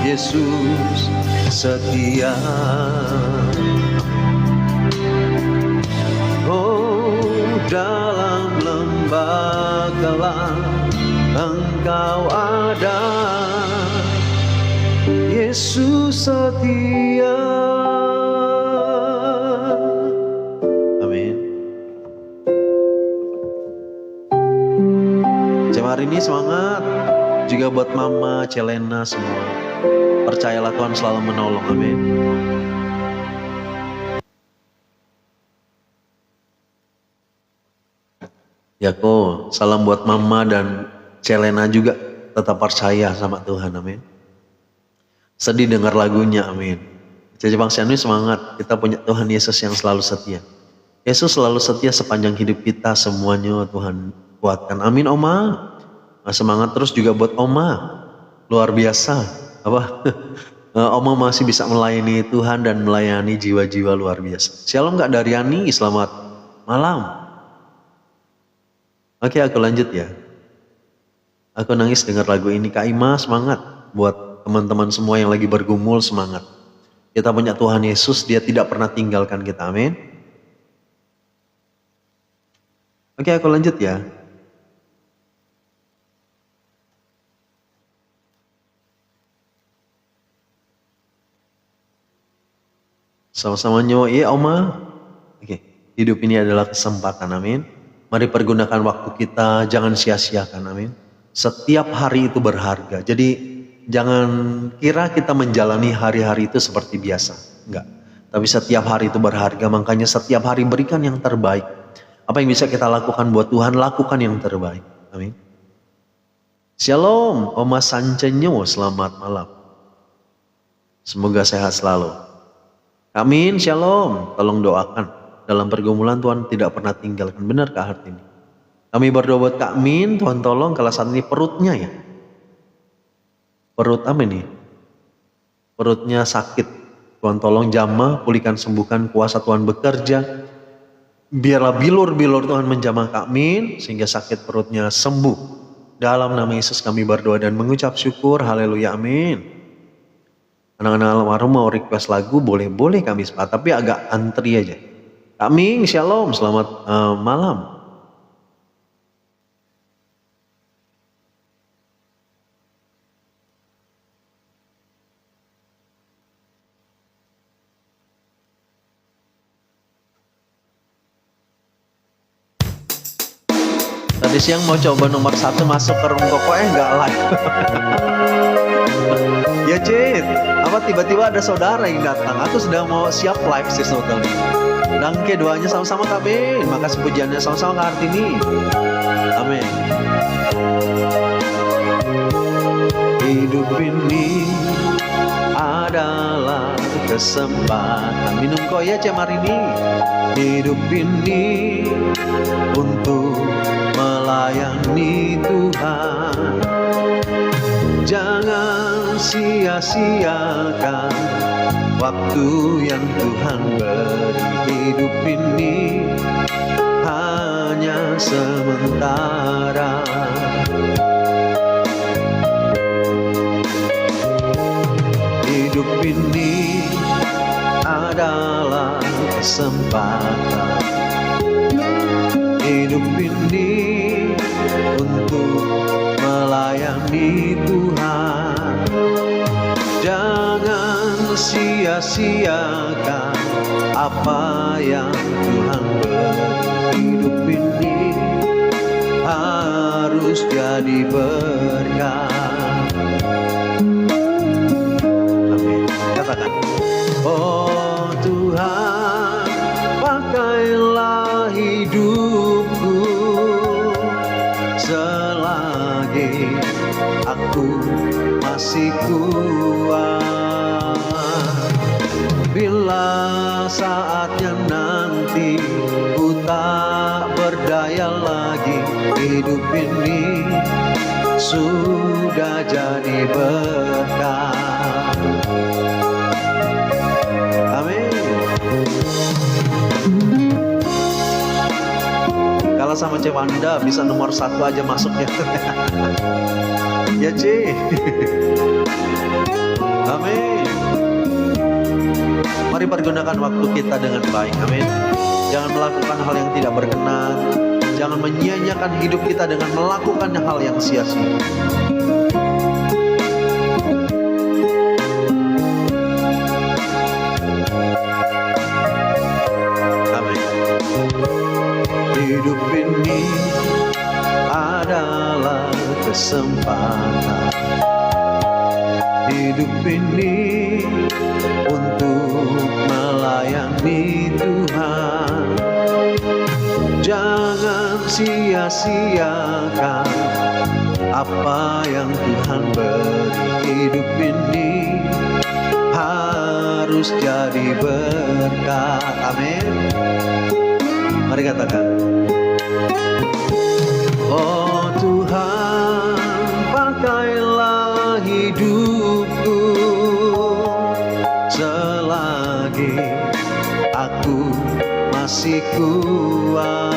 Yesus setia. Dalam lembah gelap, Engkau ada. Yesus setia. Amin. Jam hari ini semangat juga buat Mama, Celena semua. Percayalah Tuhan selalu menolong. Amin. Yako, salam buat Mama dan Celena juga, tetap percaya sama Tuhan, amin. Sedih dengar lagunya, amin. Cece Bangsianu semangat, kita punya Tuhan Yesus yang selalu setia. Yesus selalu setia sepanjang hidup kita, semuanya Tuhan kuatkan. Amin Oma. Nah, semangat terus juga buat Oma, luar biasa. Apa? Oma masih bisa melayani Tuhan dan melayani jiwa-jiwa luar biasa. Shalom Kak Daryani, selamat malam. Oke, aku lanjut ya. Aku nangis dengar lagu ini. Kak Ima semangat. Buat teman-teman semua yang lagi bergumul semangat. Kita punya Tuhan Yesus, Dia tidak pernah tinggalkan kita. Amin. Oke, aku lanjut ya. Sama-sama nyawa. Iya Oma. Oke, hidup ini adalah kesempatan. Amin. Mari pergunakan waktu kita, jangan sia-siakan, amin. Setiap hari itu berharga, jadi jangan kira kita menjalani hari-hari itu seperti biasa, enggak. Tapi setiap hari itu berharga, makanya setiap hari berikan yang terbaik. Apa yang bisa kita lakukan buat Tuhan, lakukan yang terbaik, amin. Shalom, Oma Sancenyo, selamat malam. Semoga sehat selalu. Amin, shalom. Tolong doakan. Dalam pergumulan Tuhan tidak pernah tinggalkan. Benar Kak Hartini? Kami berdoa buat Kak Min, Tuhan tolong kalau saat ini perutnya ya. Perut apa ini? Perutnya sakit. Tuhan tolong jamah, pulihkan, sembuhkan, kuasa Tuhan bekerja. Biarlah bilur-bilur Tuhan menjamah Kak Min, sehingga sakit perutnya sembuh. Dalam nama Yesus kami berdoa dan mengucap syukur. Haleluya, amin. Anak-anak almarhum mau request lagu, boleh kami sepakat, tapi agak antri aja. Amin, shalom, selamat malam. Tadi siang mau coba nomor 1 masuk ke room koko, nggak live. Ya Cid, apa tiba-tiba ada saudara yang datang. Aku sedang mau siap live sih sebetulnya. Dangke doanya sama-sama Kak Ben. Makasih pujiannya sama-sama Kak Hartini. Amin. Hidup ini adalah kesempatan. Minum kok ya Cem hari ini. Hidup ini untuk melayani Tuhan. Jangan sia-siakan waktu yang Tuhan beri. Hidup ini hanya sementara. Hidup ini adalah kesempatan. Hidup ini untuk melayani Tuhan. Jangan sia-siakan apa yang Tuhan beri. Hidup ini harus jadi berkah. Amin. Katakan, oh Tuhan, pakailah hidupku selagi aku masih kuat. Bila saatnya nanti ku tak berdaya lagi, hidup ini sudah jadi berkah. Amin. Kalau sama Cik Wanda bisa nomor 1 aja masuknya. Ya Cik. Amin. Mari pergunakan waktu kita dengan baik. Amin. Jangan melakukan hal yang tidak berkenan. Jangan menyia-nyiakan hidup kita dengan melakukan hal yang sia-sia. Amin. Hidup ini adalah kesempatan. Hidup ini untuk melayani Tuhan. Jangan sia-siakan apa yang Tuhan beri. Hidup ini harus jadi berkah. Amin. Mari katakan, oh Tuhan, pakailah hidupku selagi aku masih kuat.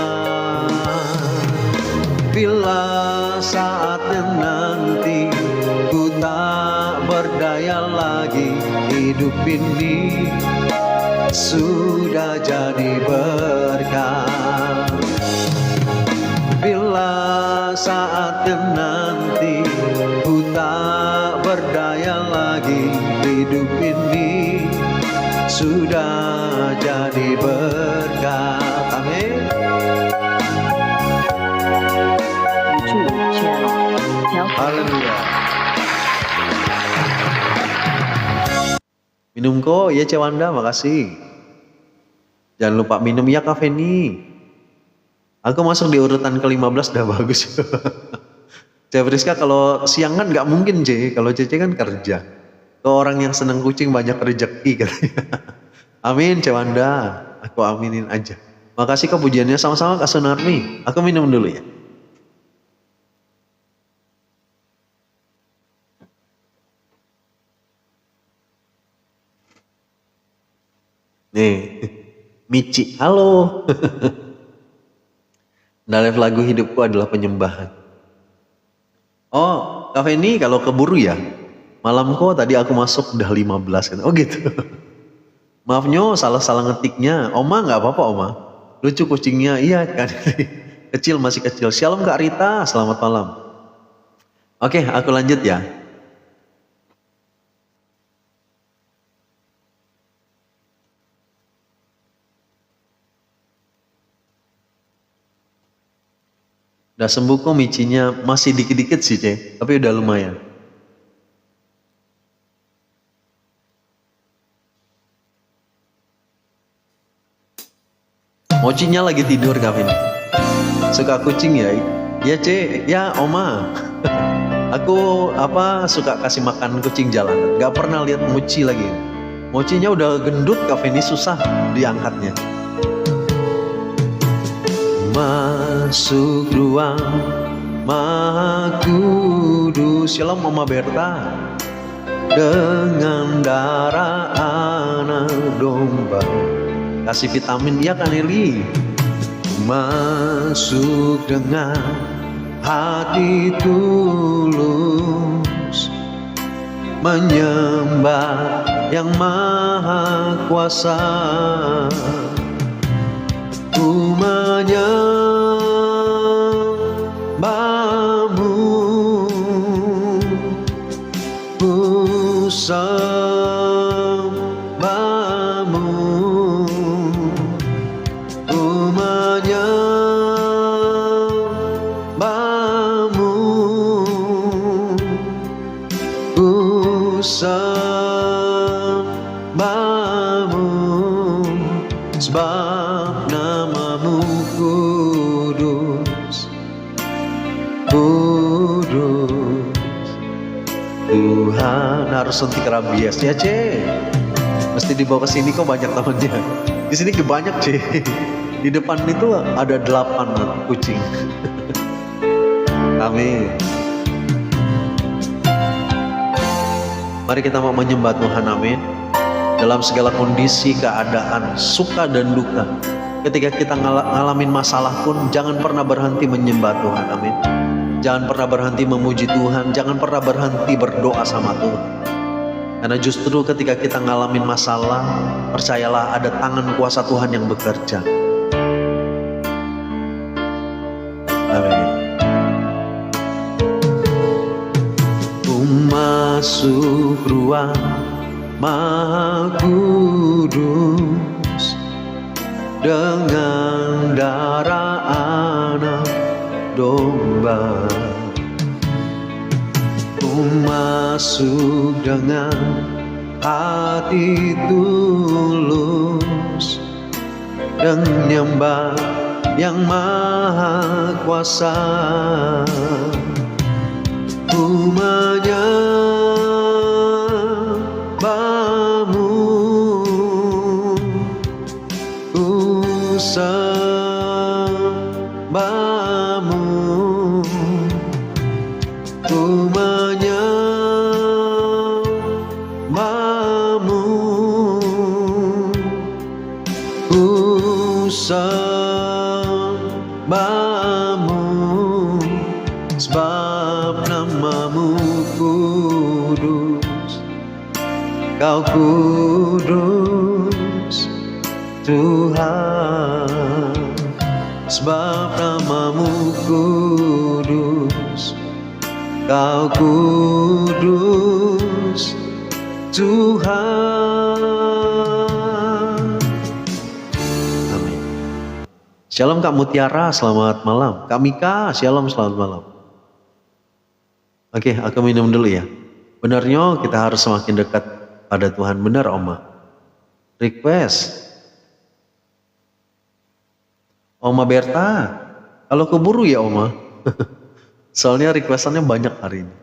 Bila saatnya nanti ku tak berdaya lagi, hidup ini sudah jadi berkah. Bila saatnya nanti ku tak berdaya lagi, hidup ini sudah jadi berkah. Amin. Haleluya. Minum kok ya Cik Wanda, makasih. Jangan lupa minum ya Kak Feni. Aku masuk di urutan ke-15 udah bagus. Cek Friska kalau siang kan nggak mungkin C, kalau Cece kan kerja. Ke orang yang seneng kucing banyak rezeki katanya. Amin Cek Wanda, aku aminin aja. Makasih Kak pujiannya, sama-sama Kak Sunarmi. Aku minum dulu ya. Nih, Mici, halo. Dalam lagu hidupku adalah penyembahan. Oh, Kak Feni kalau keburu ya. Malam kok tadi aku masuk udah 15 kan. Oh gitu. Maaf Nyo, salah-salah ngetiknya. Oma nggak apa-apa Oma. Lucu kucingnya, iya kan. Kecil, masih kecil. Shalom Kak Rita, selamat malam. Oke, aku lanjut ya. Udah sembuh kok micinya, masih dikit-dikit sih C, tapi udah lumayan. Mocinya lagi tidur kami ini. Suka kucing ya? Ya C, ya Oma. Aku suka kasih makan kucing jalanan. Gak pernah lihat Moci lagi. Mocinya udah gendut, Kak Feni susah diangkatnya. Masuk ruang Maha Kudus. Shalom Mama Berta. Dengan darah anak domba. Kasih vitamin ya kan Eli. Masuk dengan hati tulus, menyembah yang maha kuasa. Ku menyembahmu, ku sembahmu, ku menyembahmu, ku sembahmu, sebab namamu kudus, kudus. Tuhan harus suntik rabies ya C. Mesti dibawa ke sini kok banyak temannya. Di sini banyak C. Di depan itu ada 8 kucing. Amin. Mari kita mau menyembah Tuhan, amin. Dalam segala kondisi, keadaan, suka dan duka. Ketika kita ngalamin masalah pun, jangan pernah berhenti menyembah Tuhan, amin. Jangan pernah berhenti memuji Tuhan, jangan pernah berhenti berdoa sama Tuhan. Karena justru ketika kita ngalamin masalah, percayalah ada tangan kuasa Tuhan yang bekerja. Amin. Ku masuk ruang Maha Kudus dengan darah anak domba. Ku masuk dengan hati tulus dan nyembah yang maha kuasa. Ku menyembahmu, ku sembahmu, ku menyembahmu, ku sembahmu, sebab namamu kudus. Kau kudus Tuhan, sebab namamu kudus. Kau kudus Tuhan. Amin. Shalom Kak Mutiara, selamat malam. Kak Mika, shalom, selamat malam. Oke, aku minum dulu ya. Benarnya kita harus semakin dekat pada Tuhan. Benar Oma. Request. Oma Berta, kalau keburu ya Oma. Soalnya requestannya banyak hari ini.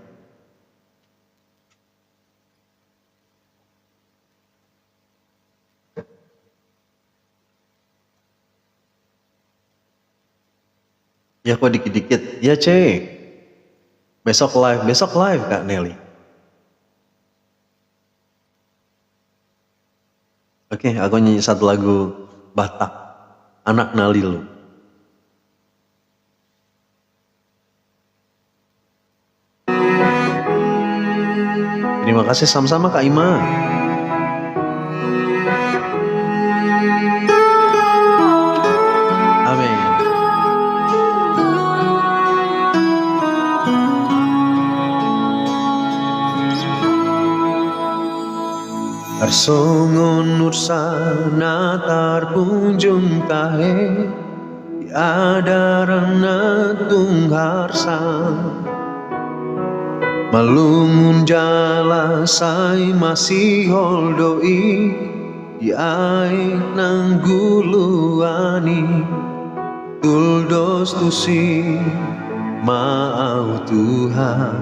Ya kok dikit-dikit. Ya cek. Besok live Kak Nelly. Oke, aku nyanyi satu lagu Batak, Anak Nalilu. Terima kasih sama-sama Kak Ima. Amin. Arsongon nursana tarpunjung tahe Adarana tungharsa Malungun jala say masih holdoi Yai nangguluani Tuldos tusi Maau Tuhan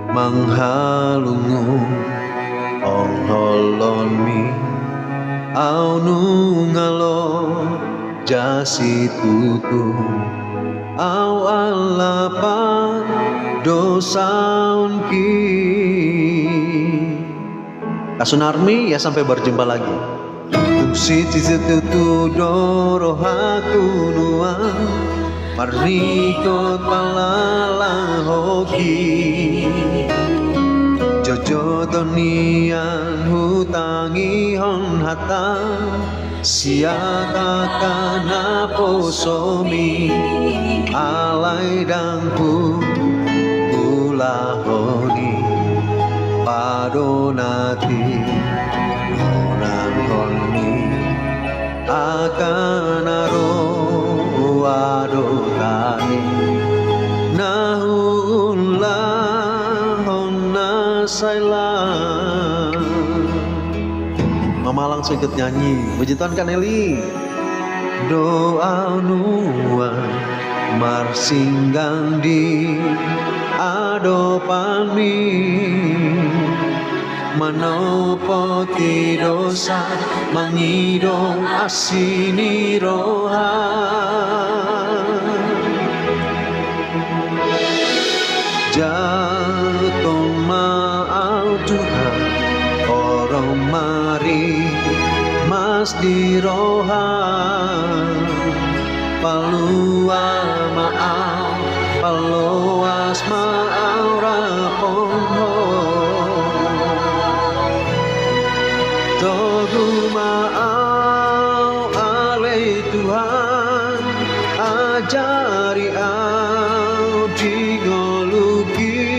Manghalungu Ong holon mi Au nungalo Jasi tutu Au alapa Dosaun ki Kasunarmi ya sampai berjumpa lagi Tuksi tutu doro haku nuang Marnikot palalang hoki Jojo tonian hutangi hon hata Siata kana posomi Alay dangpu Ulahoni Padonati Onan honi Akanaro Wadotai Nahunlah Sayang Mama langsung ikut nyanyi. Puji Tuhan Kak Nelly. Doa nuan marsinggang di adopami Manopo ti dosa mangidong asini rohan Jatuh maaf Tuhan Orang mari mas di rohan Palua maaf Paluas maaf raponho Togu maaf alai Tuhan Ajari au digoluki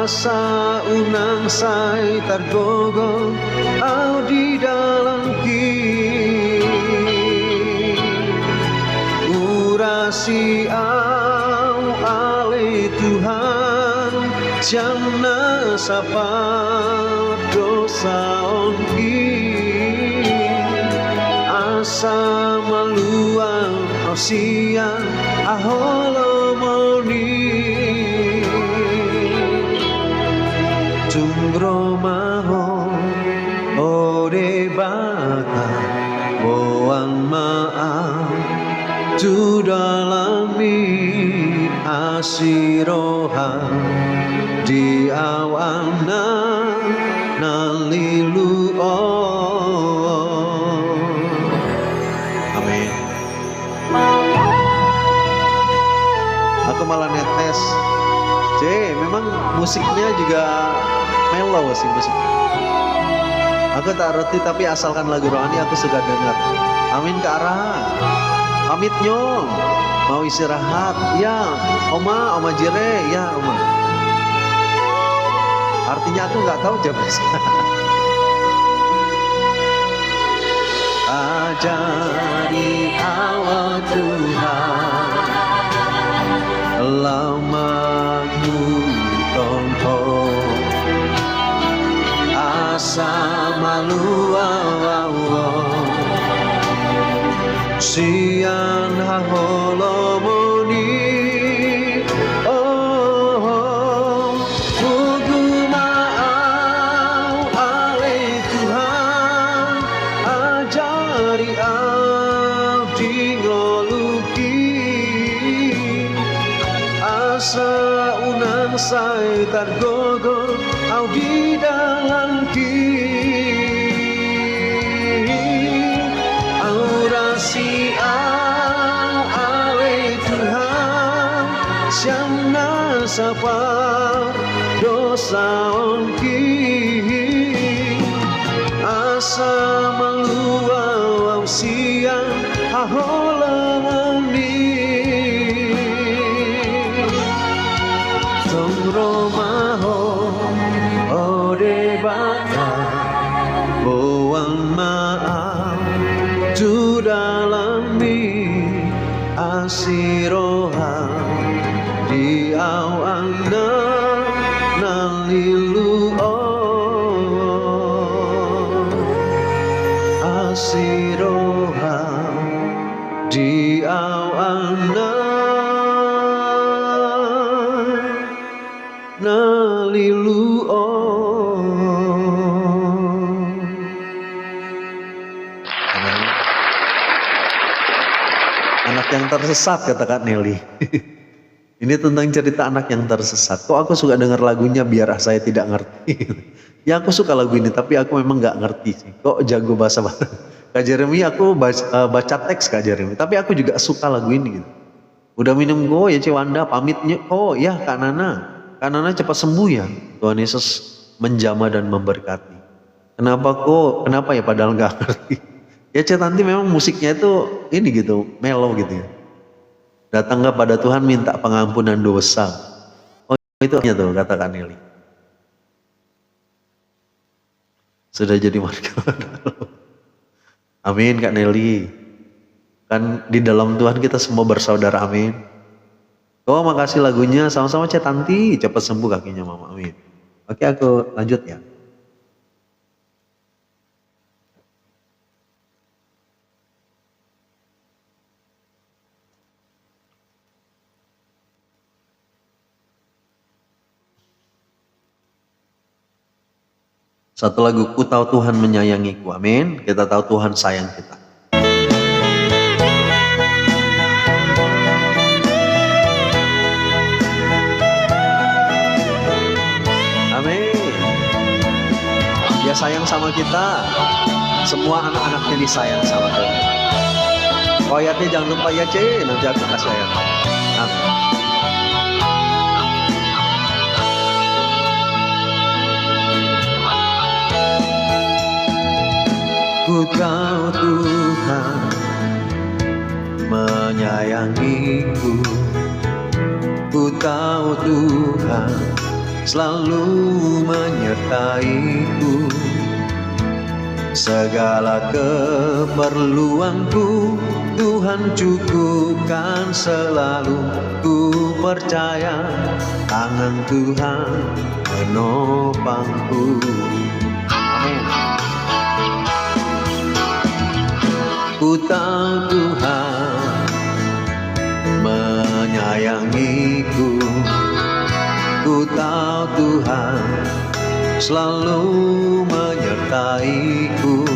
Asa unang say targogo au di dalam ki Urasi au alai Tuhan Jana sapa dosa onki Asa maluang osia aholomoni Romaho ore baka boang maaf tu dalami asiroha di awana nalilu Amin. Aku malah netes memang musiknya juga mellow sih musik. Aku tak reti tapi asalkan lagu rohani aku suka dengar. Amin Kak Ara. Pamit nyong. Mau istirahat. Ya, Oma Jire. Ya, Oma. Artinya aku nggak tahu jawab. Ajari awal Tuhan. Lama tongko asa malu sian haholomoni asa unang say targogo au di dalam aurasi ale Tuhan siang nasapa dosa ongki asa maluau siang aholani tong romaho ode baka boang maaf tu dalam mi asiroha di awangna nalilu asiroha di awangna nalilu anak yang tersesat kata Kak Nelly. Ini tentang cerita anak yang tersesat. Kok aku suka dengar lagunya biar saya tidak ngerti. Ya aku suka lagu ini tapi aku memang gak ngerti sih. Kok jago bahasa Kak Jeremy aku baca teks Kak Jeremy. Tapi aku juga suka lagu ini gitu. Udah minum go ya Cewanda pamitnya. Oh ya Kak Nana. Kak Nana cepat sembuh ya. Tuhan Yesus menjamah dan memberkati. Kenapa ya padahal gak ngerti. Ya Cetanti memang musiknya itu ini gitu. Mellow gitu ya. Datanglah pada Tuhan minta pengampunan dosa. Oh itu tuh kata Kak Nelly. Sudah jadi marga. Amin Kak Nelly. Kan di dalam Tuhan kita semua bersaudara, amin. Oh makasih lagunya, sama-sama Cetanti, cepat sembuh kakinya mama, amin. Oke aku lanjut ya. Satu lagu, ku tahu Tuhan menyayangiku, amin. Kita tahu Tuhan sayang kita. Amin. Dia sayang sama kita. Semua anak-anaknya disayang sama Tuhan. Oh ya jangan lupa ya nanti aku kasih ayat. Amin. Ku tahu Tuhan menyayangiku. Ku tahu Tuhan selalu menyertaiku. Segala keperluanku Tuhan cukupkan selalu. Ku percaya tangan Tuhan menopangku. Amin. Ku tahu Tuhan menyayangiku. Ku tahu Tuhan selalu menyertaiku.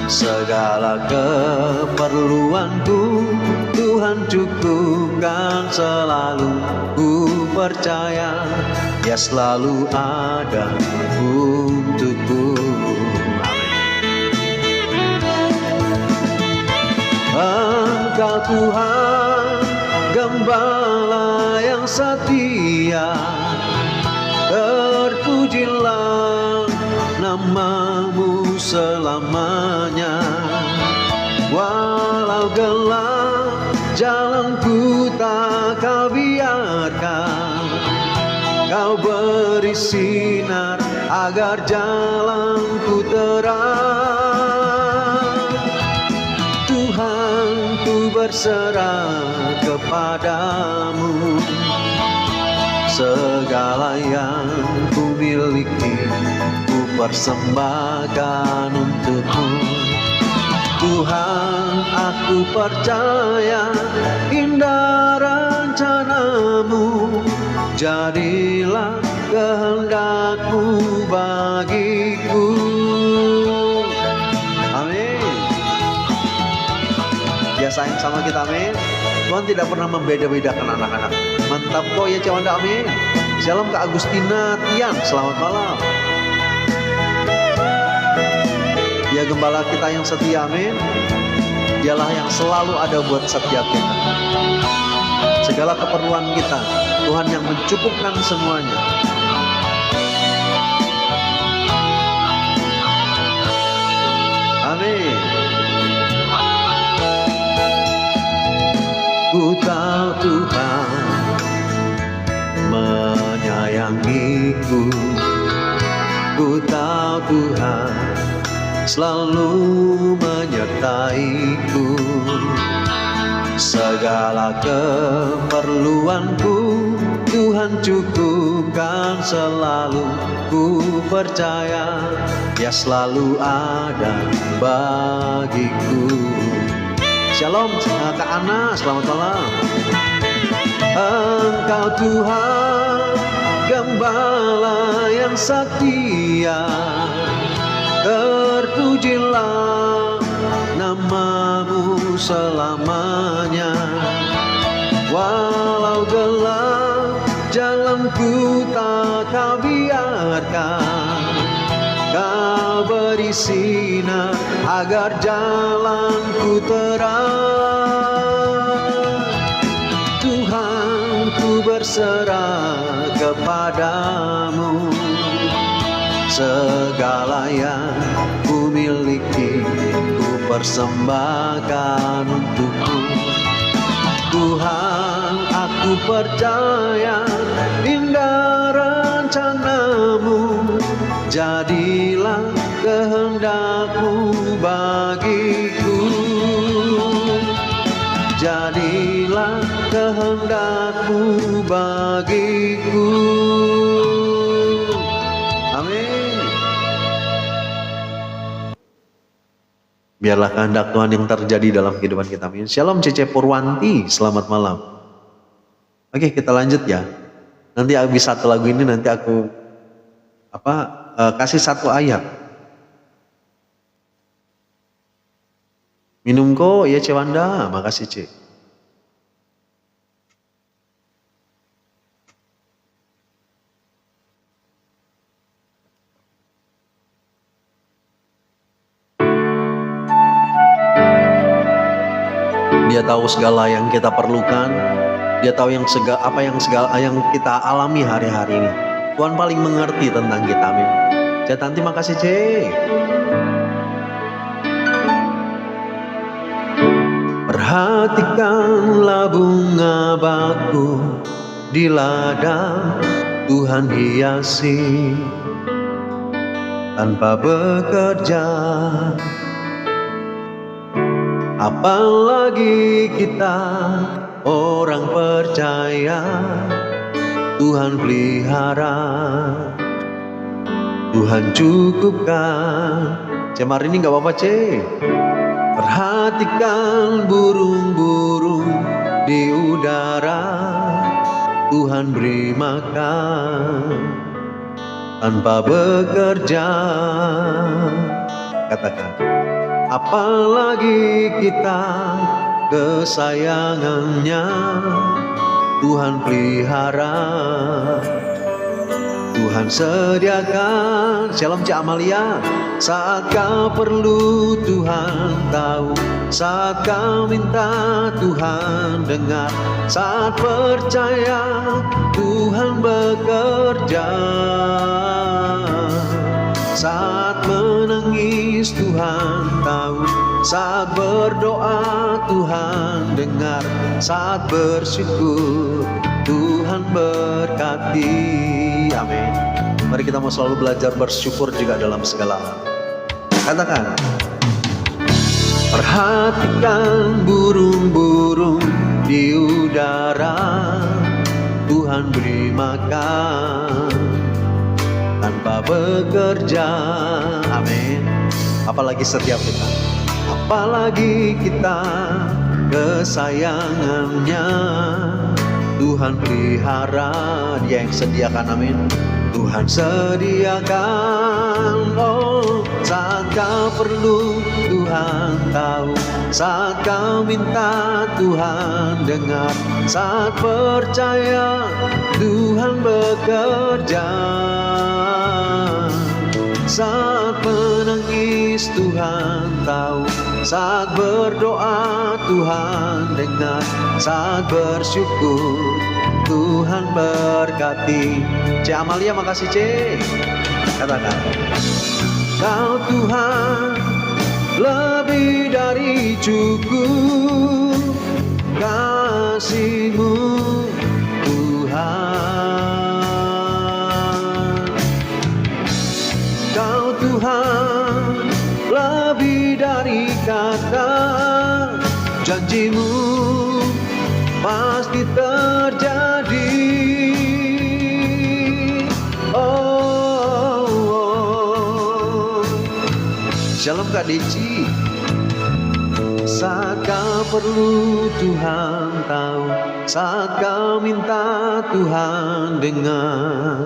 Segala keperluanku Tuhan cukupkan selalu. Ku percaya Dia selalu ada untukku. Engkau Tuhan Gembala yang setia, terpujilah namamu selamanya. Walau gelap jalanku tak kau biarkan, kau beri sinar agar jalanku terang. Tuhan, ku berserah kepadamu, segala yang ku miliki ku persembahkan untukmu. Tuhan, aku percaya indah rencanamu, jadilah kehendakmu bagiku. Amin. Dia sayang sama kita, amin. Tuhan tidak pernah membeda-bedakan anak-anak. Mantap kok ya Cewanda, amin. Shalom Kak Agustina Tian, selamat malam. Dia gembala kita yang setia, amin. Dialah yang selalu ada buat setiap kita. Segala keperluan kita, Tuhan yang mencukupkan semuanya. Amin. Ku tahu Tuhan menyayangiku. Ku tahu Tuhan selalu menyertaiku. Segala keperluanku Tuhan cukupkan selalu. Ku percaya Dia selalu ada bagiku. Shalom Kak Ana, selamat malam. Engkau Tuhan gembala yang setia, terpujilah namamu selamanya. Walau gelap jalanku tak kau biarkan, kau beri sinar agar jalanku terang. Tuhan, ku berserah kepadamu. Segala yang ku miliki ku persembahkan untukmu. Tuhan, aku percaya indah rencanamu. Jadilah kehendakmu bagiku. Jadilah kehendakmu bagiku. Amin. Biarlah kehendak Tuhan yang terjadi dalam kehidupan kita. Amin. Shalom Cece Purwanti, selamat malam. Oke, kita lanjut ya. Nanti habis satu lagu ini nanti aku kasih satu ayat. Minum kok ya Cewanda, makasih Ce. Dia tahu segala yang kita perlukan. Dia tahu apa yang kita alami hari-hari ini. Tuhan paling mengerti tentang kita, amin. Ce Tanti, makasih Ce. Perhatikanlah bunga baku di ladang Tuhan hiasi tanpa bekerja. Apalagi kita orang percaya, Tuhan pelihara, Tuhan cukupkan. Cemar ini gak apa-apa Ce. Perhatikan burung-burung di udara, Tuhan beri makan tanpa bekerja. Katakan, apalagi kita kesayangannya, Tuhan pelihara, Tuhan sediakan. Shalom Cik Amalia. Saat kau perlu Tuhan tahu, saat kau minta Tuhan dengar, saat percaya Tuhan bekerja, saat menangis Tuhan tahu, saat berdoa Tuhan dengar, saat bersyukur Tuhan berkati. Amin. Mari kita mau selalu belajar bersyukur juga dalam segala hal. Katakan, perhatikan burung-burung di udara, Tuhan beri makan tanpa bekerja. Amin. Apalagi setiap kita, apalagi kita kesayangannya, Tuhan pelihara, Dia yang sediakan, amin. Tuhan sediakan, oh, saat kau perlu Tuhan tahu, saat kau minta Tuhan dengar, saat percaya Tuhan bekerja, saat menangis Tuhan tahu, saat berdoa Tuhan dengar, saat bersyukur Tuhan berkati. C. Amalia, makasih C. Katakan, Kau Tuhan lebih dari cukup, kasih-Mu Tuhan. Kau Tuhan lebih dari kata, janji-Mu pasti terjadi. Shalom Kak Deci. Saat kau perlu Tuhan tahu, saat kau minta Tuhan dengar,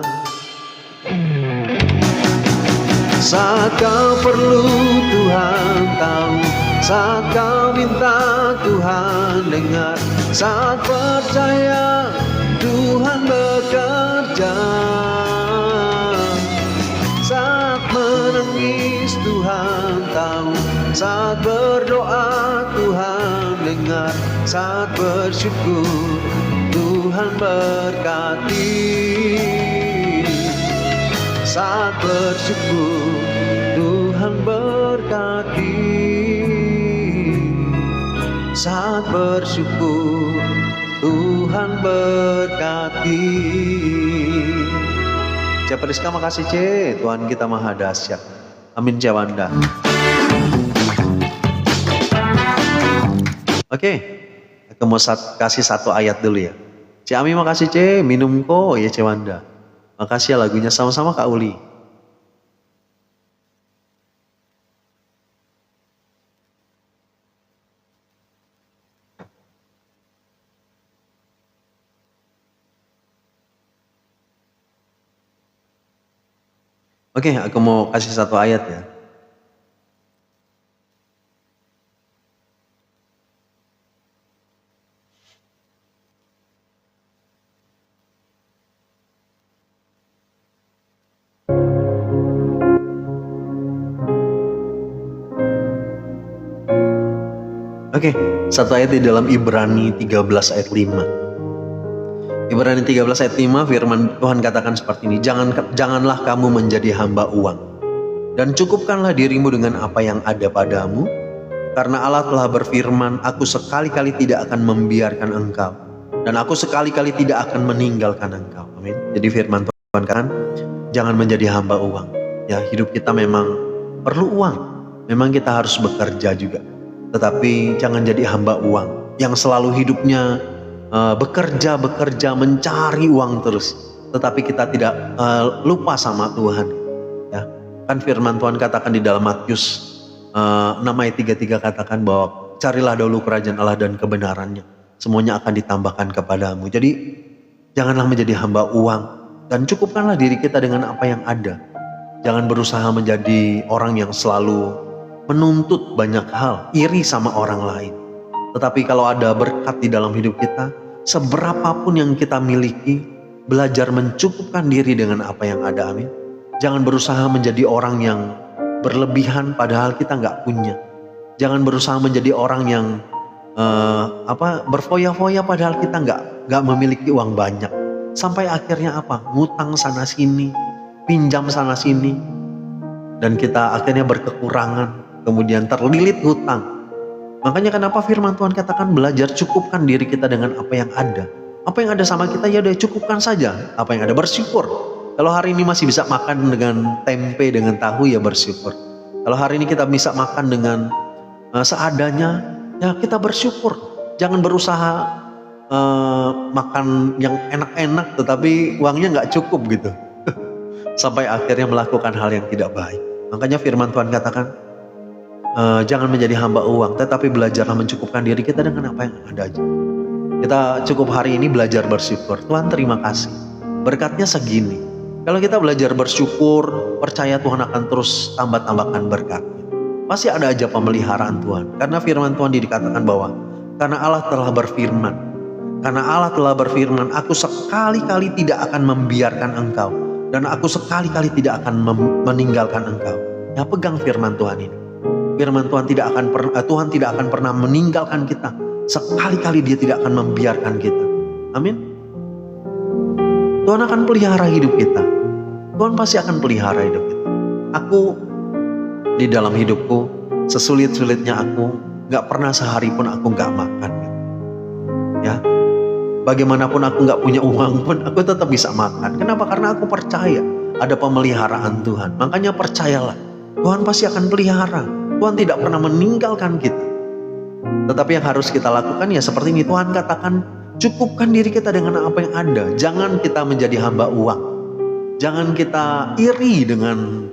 saat kau perlu Tuhan tahu, saat kau minta Tuhan dengar, saat percaya Tuhan bekerja, saat menangis Tuhan tahu, saat berdoa Tuhan dengar, saat bersyukur Tuhan berkati, saat bersyukur Tuhan berkati, saat bersyukur Tuhan berkati. Cep Rizka, makasih C. Tuhan kita maha dahsyat. Amin Cewanda. Oke, aku mau kasih satu ayat dulu ya. C. Ami makasih C. Minum kok ya Cewanda. Makasih ya lagunya, sama-sama Kak Uli. Oke, aku mau kasih satu ayat ya. Oke, satu ayat di dalam Ibrani 13 ayat 5. Ibrani 13 ayat 5, firman Tuhan katakan seperti ini, janganlah kamu menjadi hamba uang, dan cukupkanlah dirimu dengan apa yang ada padamu, karena Allah telah berfirman, aku sekali-kali tidak akan membiarkan engkau, dan aku sekali-kali tidak akan meninggalkan engkau. Amin. Jadi firman Tuhan kan, jangan menjadi hamba uang. Ya, hidup kita memang perlu uang, memang kita harus bekerja juga, tetapi jangan jadi hamba uang yang selalu hidupnya bekerja mencari uang terus, tetapi kita tidak lupa sama Tuhan. Ya, kan firman Tuhan katakan di dalam Matius 6 ayat 33 katakan bahwa carilah dahulu kerajaan Allah dan kebenarannya, semuanya akan ditambahkan kepadamu. Jadi janganlah menjadi hamba uang, dan cukupkanlah diri kita dengan apa yang ada. Jangan berusaha menjadi orang yang selalu menuntut banyak hal, iri sama orang lain. Tetapi kalau ada berkat di dalam hidup kita, seberapapun yang kita miliki, belajar mencukupkan diri dengan apa yang ada. Amin. Jangan berusaha menjadi orang yang berlebihan padahal kita nggak punya. Jangan berusaha menjadi orang yang berfoya-foya padahal kita nggak memiliki uang banyak. Sampai akhirnya apa? Ngutang sana sini, pinjam sana sini, dan kita akhirnya berkekurangan, kemudian terlilit hutang. Makanya kenapa firman Tuhan katakan belajar cukupkan diri kita dengan apa yang ada. Apa yang ada sama kita ya udah cukupkan saja. Apa yang ada bersyukur. Kalau hari ini masih bisa makan dengan tempe dengan tahu ya bersyukur. Kalau hari ini kita bisa makan dengan seadanya ya kita bersyukur. Jangan berusaha makan yang enak-enak tetapi uangnya nggak cukup gitu. Sampai akhirnya melakukan hal yang tidak baik. Makanya firman Tuhan katakan jangan menjadi hamba uang, tetapi belajarlah mencukupkan diri kita dengan apa yang ada aja. Kita cukup hari ini belajar bersyukur. Tuhan terima kasih. Berkatnya segini. Kalau kita belajar bersyukur, percaya Tuhan akan terus tambah-tambahkan berkatnya. Pasti ada aja pemeliharaan Tuhan. Karena firman Tuhan dikatakan bahwa karena Allah telah berfirman. Karena Allah telah berfirman, aku sekali-kali tidak akan membiarkan engkau. Dan aku sekali-kali tidak akan meninggalkan engkau. Ya, pegang firman Tuhan ini. Firman Tuhan Tuhan tidak akan pernah meninggalkan kita. Sekali-kali Dia tidak akan membiarkan kita. Amin. Tuhan akan pelihara hidup kita. Tuhan pasti akan pelihara hidup kita. Aku di dalam hidupku, sesulit-sulitnya aku, gak pernah sehari pun aku gak makan. Ya, bagaimanapun aku gak punya uang pun, aku tetap bisa makan. Kenapa? Karena aku percaya ada pemeliharaan Tuhan. Makanya percayalah, Tuhan pasti akan pelihara. Tuhan tidak pernah meninggalkan kita. Tetapi yang harus kita lakukan ya seperti ini. Tuhan katakan, cukupkan diri kita dengan apa yang ada. Jangan kita menjadi hamba uang. Jangan kita iri dengan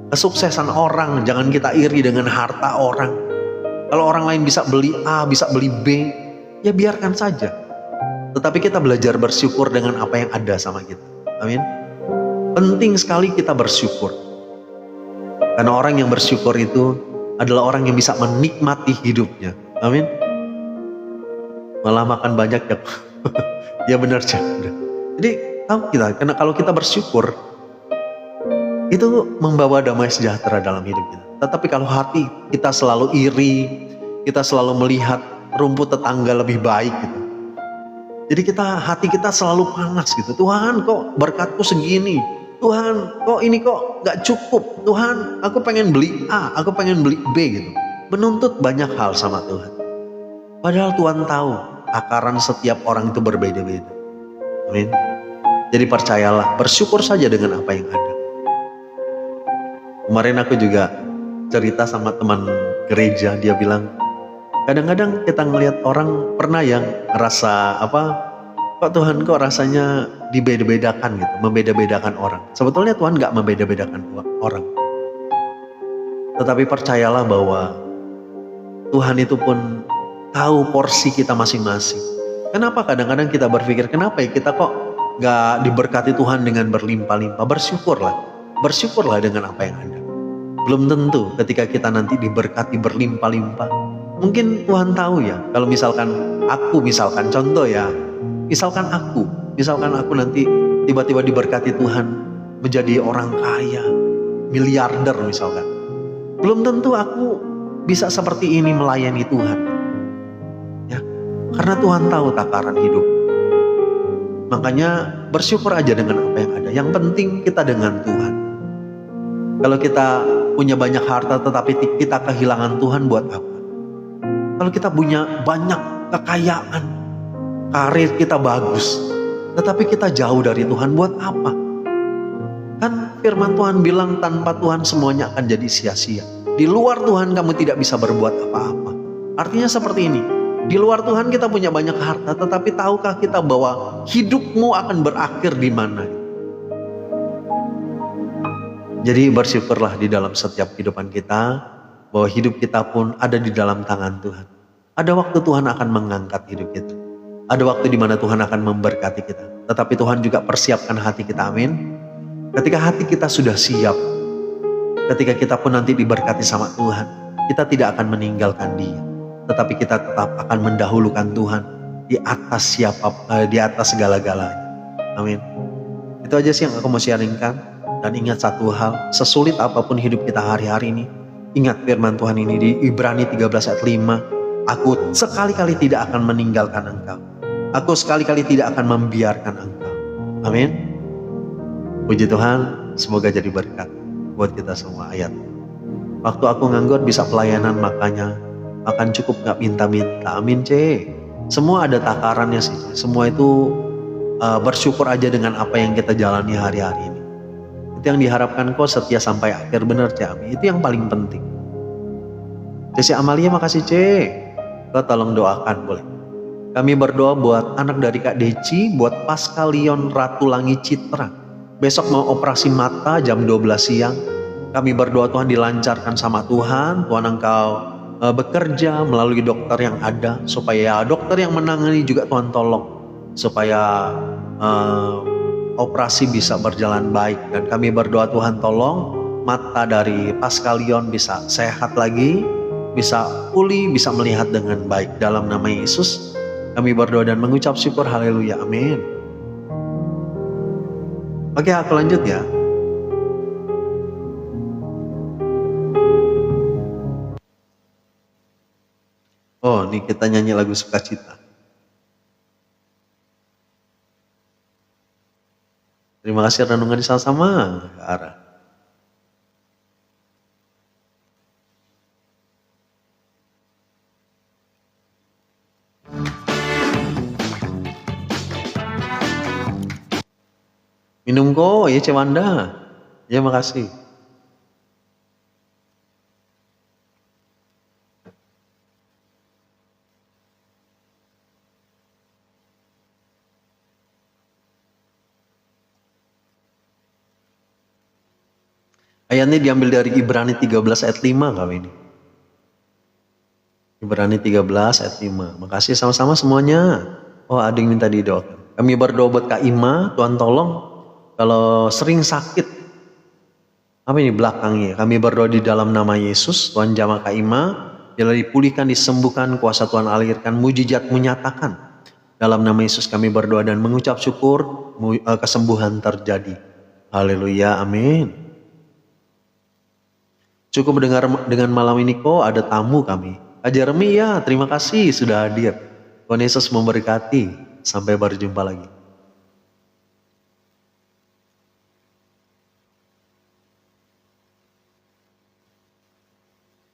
kesuksesan orang. Jangan kita iri dengan harta orang. Kalau orang lain bisa beli A, bisa beli B, ya biarkan saja. Tetapi kita belajar bersyukur dengan apa yang ada sama kita. Amin. Penting sekali kita bersyukur. Karena orang yang bersyukur itu adalah orang yang bisa menikmati hidupnya. Amin. Malah makan banyak ya. Ya benar saja. Jadi tahu kita, karena kalau kita bersyukur itu membawa damai sejahtera dalam hidup kita. Tetapi kalau hati kita selalu iri, kita selalu melihat rumput tetangga lebih baik gitu. Jadi hati kita selalu panas gitu. Tuhan, kok berkatku segini? Tuhan, kok ini kok gak cukup? Tuhan, aku pengen beli A, aku pengen beli B gitu. Menuntut banyak hal sama Tuhan. Padahal Tuhan tahu takaran setiap orang itu berbeda-beda. Amin. Jadi percayalah, bersyukur saja dengan apa yang ada. Kemarin aku juga cerita sama teman gereja, dia bilang, kadang-kadang kita ngelihat orang pernah yang ngerasa kok Tuhan kok rasanya dibeda-bedakan gitu, membeda-bedakan orang. Sebetulnya Tuhan gak membeda-bedakan orang. Tetapi percayalah bahwa Tuhan itu pun tahu porsi kita masing-masing. Kenapa kadang-kadang kita berpikir, kenapa ya kita kok gak diberkati Tuhan dengan berlimpah-limpah? Bersyukurlah dengan apa yang ada. Belum tentu ketika kita nanti diberkati berlimpah-limpah. Mungkin Tuhan tahu ya, kalau misalkan contoh ya, misalkan aku nanti tiba-tiba diberkati Tuhan menjadi orang kaya, miliarder misalkan. Belum tentu aku bisa seperti ini melayani Tuhan. Ya, karena Tuhan tahu takaran hidup. Makanya bersyukur aja dengan apa yang ada. Yang penting kita dengan Tuhan. Kalau kita punya banyak harta tetapi kita kehilangan Tuhan, buat apa? Kalau kita punya banyak kekayaan, karir kita bagus, tetapi kita jauh dari Tuhan, buat apa? Kan firman Tuhan bilang tanpa Tuhan semuanya akan jadi sia-sia. Di luar Tuhan kamu tidak bisa berbuat apa-apa. Artinya seperti ini, di luar Tuhan kita punya banyak harta, tetapi tahukah kita bahwa hidupmu akan berakhir di mana? Jadi bersyukurlah di dalam setiap kehidupan kita, bahwa hidup kita pun ada di dalam tangan Tuhan. Ada waktu Tuhan akan mengangkat hidup kita. Ada waktu di mana Tuhan akan memberkati kita. Tetapi Tuhan juga persiapkan hati kita, amin. Ketika hati kita sudah siap, ketika kita pun nanti diberkati sama Tuhan, kita tidak akan meninggalkan Dia. Tetapi kita tetap akan mendahulukan Tuhan di atas segala-galanya. Amin. Itu aja sih yang aku mau sharingkan. Dan ingat satu hal, sesulit apapun hidup kita hari-hari ini, ingat firman Tuhan ini di Ibrani 13 ayat 5. Aku sekali-kali tidak akan meninggalkan engkau. Aku sekali-kali tidak akan membiarkan engkau. Amin. Puji Tuhan, semoga jadi berkat buat kita semua ayat. Waktu aku nganggur bisa pelayanan, makanya akan cukup gak minta-minta. Amin C. Semua ada takarannya sih. Semua itu bersyukur aja dengan apa yang kita jalani hari-hari ini. Itu yang diharapkan kok setia sampai akhir, bener C. Amin. Itu yang paling penting. C. Amalia makasih C. Kau tolong doakan boleh. Kami berdoa buat anak dari Kak Deci, buat Pasca Leon Ratulangi Citra. Besok mau operasi mata jam 12 siang. Kami berdoa Tuhan dilancarkan sama Tuhan. Tuhan engkau bekerja melalui dokter yang ada, supaya dokter yang menangani juga Tuhan tolong supaya operasi bisa berjalan baik. Dan kami berdoa Tuhan tolong mata dari Pascalion bisa sehat lagi, bisa pulih, bisa melihat dengan baik. Dalam nama Yesus kami berdoa dan mengucap syukur, haleluya, amin. Oke, aku lanjut ya. Oh, ini kita nyanyi lagu sukacita. Terima kasih renungan sama-sama ke arah. Minum kok ya Cewanda. Ya makasih. Ayatnya diambil dari Ibrani 13 ayat 5 kali ini. Ibrani 13 ayat 5. Makasih sama-sama semuanya. Oh, ada yang minta didoakan. Kami berdoa buat Kak Ima, Tuhan tolong kalau sering sakit. Apa ini belakangnya? Kami berdoa di dalam nama Yesus, Tuhan jamah Kak Ima, bila dipulihkan, disembuhkan, kuasa Tuhan alirkan, mujizat menyatakan. Dalam nama Yesus kami berdoa dan mengucap syukur, kesembuhan terjadi. Haleluya, amin. Cukup mendengar dengan malam ini kok ada tamu kami. Kak Jeremy ya, terima kasih sudah hadir. Tuhan Yesus memberkati. Sampai berjumpa lagi.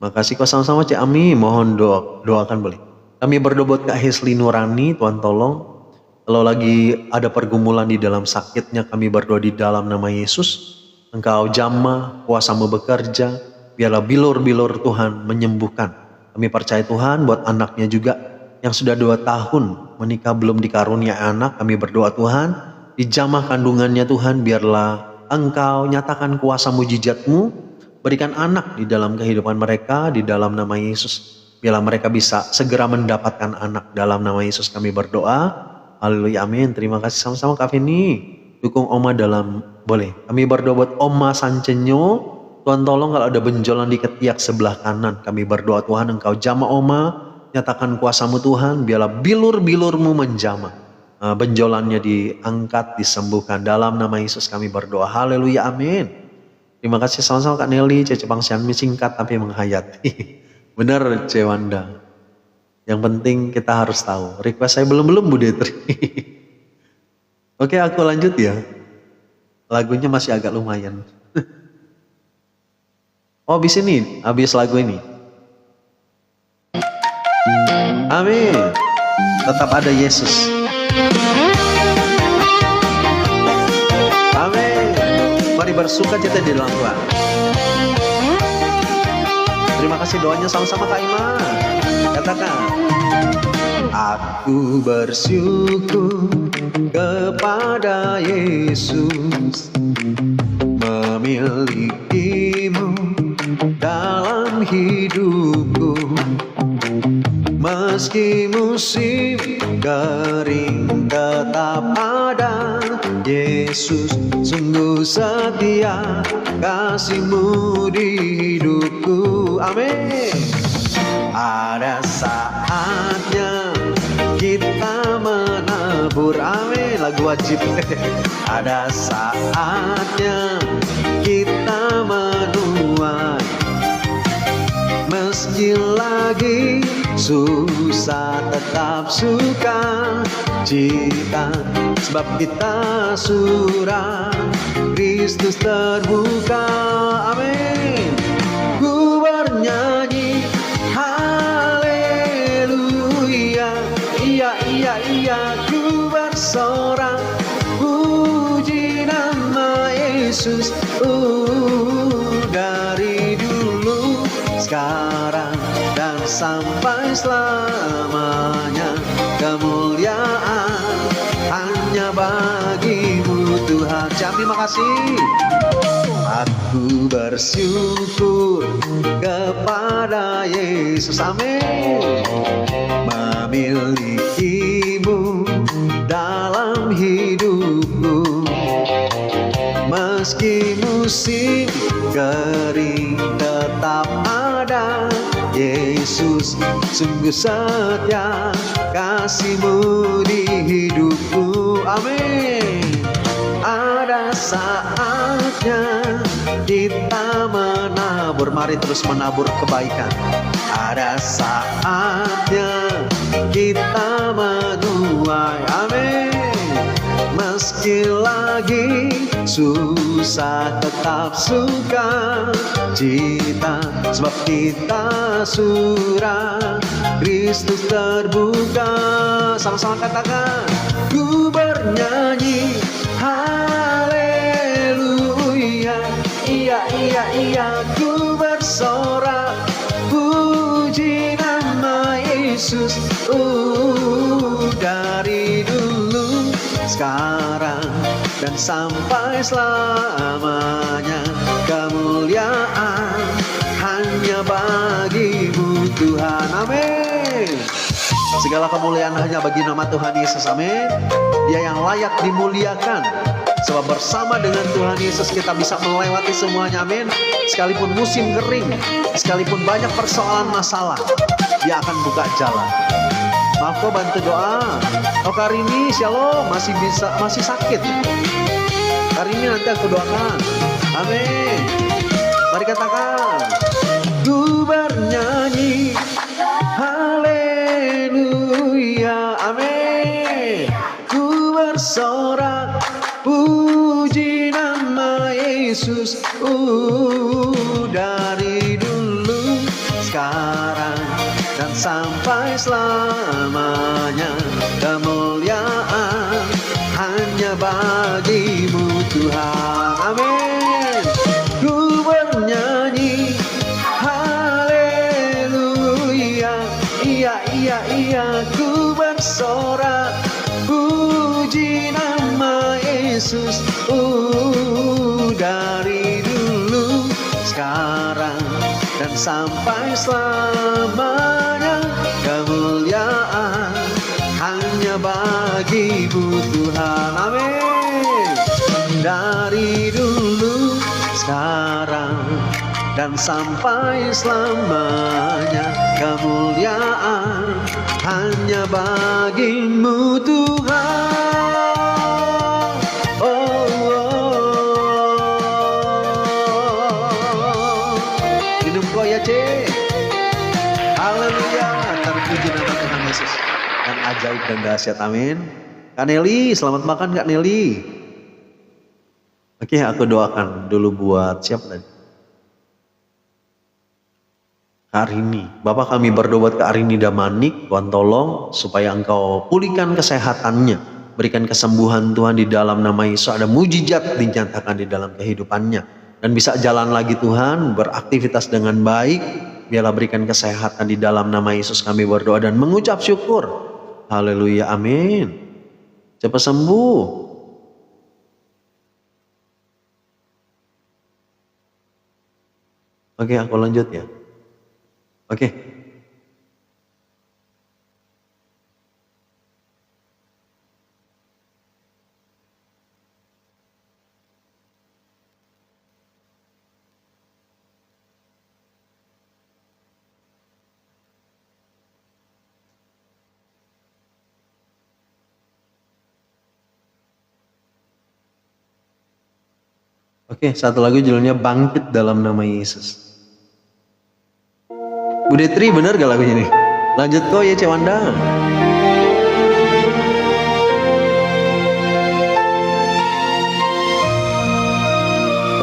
Makasih kok sama-sama Cik Ami. Mohon doakan boleh. Kami berdoa buat Kak Hesli Nurani. Tuhan tolong. Kalau lagi ada pergumulan di dalam sakitnya, kami berdoa di dalam nama Yesus. Engkau jamah, kuasamu bekerja. Biarlah bilur-bilur Tuhan menyembuhkan. Kami percaya Tuhan buat anaknya juga yang sudah 2 tahun menikah belum dikarunia anak. Kami berdoa Tuhan, dijamah kandungannya Tuhan, biarlah Engkau nyatakan kuasa mujizat-Mu, berikan anak di dalam kehidupan mereka di dalam nama Yesus. Biarlah mereka bisa segera mendapatkan anak dalam nama Yesus kami berdoa. Haleluya, amin. Terima kasih sama-sama Kak Vini. Dukung Oma dalam, boleh. Kami berdoa buat Oma Sancenyo. Tuhan tolong kalau ada benjolan di ketiak sebelah kanan. Kami berdoa Tuhan Engkau jamah Oma. Nyatakan kuasa-Mu Tuhan. Biarlah bilur-bilur-Mu menjamah. Benjolannya diangkat, disembuhkan. Dalam nama Yesus kami berdoa. Haleluya, amin. Terima kasih sama-sama Kak Nelly. Cece Pangsian singkat tapi menghayati. Benar Cewanda. Yang penting kita harus tahu. Request saya belum Bu Detri. Oke, aku lanjut ya. Lagunya masih agak lumayan. Oh, habis lagu ini. Amin. Tetap ada Yesus. Amin. Mari bersuka cita di dalam Tuhan. Terima kasih doanya sama-sama Kak Ima. Katakan. Aku bersyukur kepada Yesus memilikimu dalam hidupku. Meski musim kering tetap ada Yesus, sungguh setia kasih-Mu di hidupku. Amin. Ada saatnya kita menabur. Amin. Lagu wajib. Ada saatnya kita menuai. Meski lagi susah tetap suka cita, sebab kita surah Kristus terbuka. Amin. Ku bernyanyi haleluya, iya iya iya. Ku bersorak puji nama Yesus. Dari dulu, sekarang, dan sampai selamanya kemuliaan hanya bagi-Mu Tuhan. Cami makasih. Aku bersyukur kepada Yesus, amin. Memilikimu dalam hidupku. Meski musim kering tetap ada, Yesus sungguh setia kasih-Mu di hidupku, amin. Ada saatnya kita menabur, mari terus menabur kebaikan. Ada saatnya kita menuai, amin. Meski lagi susah tetap suka cita, sebab kita surah Kristus terbuka. Sama-sama katakan, ku bernyanyi haleluya, iya iya iya, ku bersorak puji nama Yesus. Dari dulu, sekarang, dan sampai selamanya, kemuliaan hanya bagi-Mu Tuhan, amin. Segala kemuliaan hanya bagi nama Tuhan Yesus, amin. Dia yang layak dimuliakan, sebab bersama dengan Tuhan Yesus kita bisa melewati semuanya, amin. Sekalipun musim kering, sekalipun banyak persoalan masalah, Dia akan buka jalan. Maaf kok, bantu doa. Oh Karini, shalom, masih sakit. Karini nanti aku doakan, amin. Mari katakan, ku bernyanyi haleluya, amin. Ku bersorak puji nama Yesus. Dari dulu, sekarang, dan sampai selamanya, kemuliaan hanya bagi-Mu Tuhan, amin. Ku bernyanyi haleluya, iya iya iya, ku bersorak puji nama Yesus. Dari dulu, sekarang, dan sampai selamanya, kemuliaan hanya bagi-Mu Tuhan, amin. Dari dulu, sekarang, dan sampai selamanya, kemuliaan hanya bagi-Mu Tuhan. Oh, minum kok ya cek. Haleluya, terpuji nama Tuhan Yesus yang ajaib dan dahsyat, amin. Kak Nelly, selamat makan Kak Nelly. Oke, aku doakan dulu buat siapa tadi? Kak Arini. Bapak, kami berdoa buat Kak Arini Damanik, Tuhan tolong supaya Engkau pulihkan kesehatannya, berikan kesembuhan Tuhan di dalam nama Yesus, ada mujizat dinyatakan di dalam kehidupannya, dan bisa jalan lagi Tuhan, beraktivitas dengan baik. Biarlah berikan kesehatan di dalam nama Yesus kami berdoa dan mengucap syukur. Haleluya, amin. Cepat sembuh. Oke, aku lanjut ya. Oke. Oke, satu lagu judulnya Bangkit dalam Nama Yesus. Bu Detri, bener gak lagunya nih? Lanjut kok ya Cek Wanda.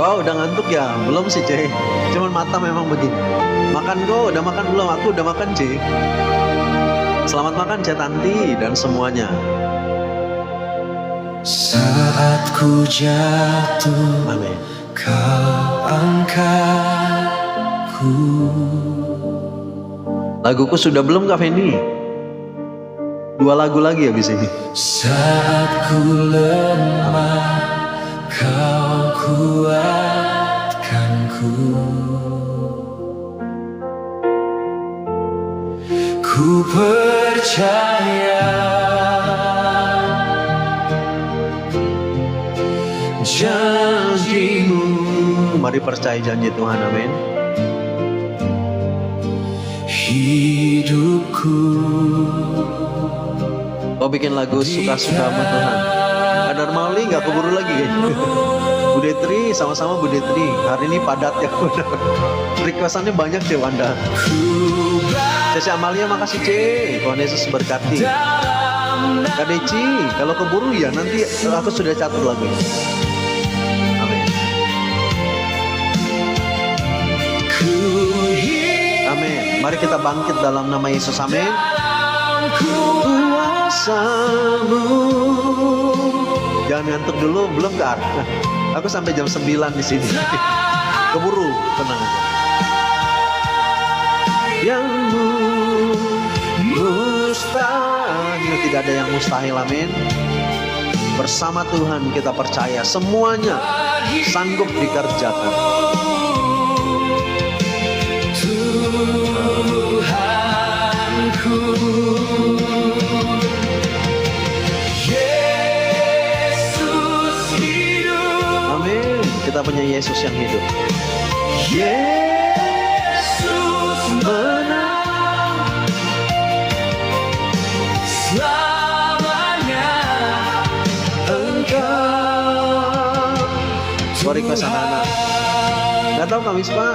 Wow, udah ngantuk ya? Belum sih Cek, cuman mata memang begini. Makan kok, udah makan belum? Aku udah makan Cek. Selamat makan Cek Tanti dan semuanya. Saat ku jatuh, Amin. Kau angkatku. Laguku sudah belum Kak Fendi? 2 lagu lagi habis ini. Saat ku lemah, janjimu. Mari percaya janji Tuhan, amin. Hidupku Kau bikin lagu suka-suka sama Tuhan. Ada Mauli nggak keburu lagi kayaknya. Bu Detri, sama-sama Bu Detri. Hari ini padat ya. Requestannya banyak C Wanda. Cece Amalia makasih C. Tuhan Yesus berkati. Kak Deci, kalau keburu ya nanti aku sudah catat lagu. Amin. Amin. Mari kita bangkit dalam nama Yesus. Amin. Kuasamu. Jangan ngantuk dulu, belum Kak. Aku sampai jam 9 di sini. Keburu, tenang aja. Yang mustahil, tidak ada yang mustahil, amin. Bersama Tuhan kita percaya semuanya sanggup dikerjakan. Tuhanku, Yesus hidup. Amin. Kita punya Yesus yang hidup. Yesus menang selamanya. Engkau. Sorry ke anak-anak. Gak tahu Kak Wispa.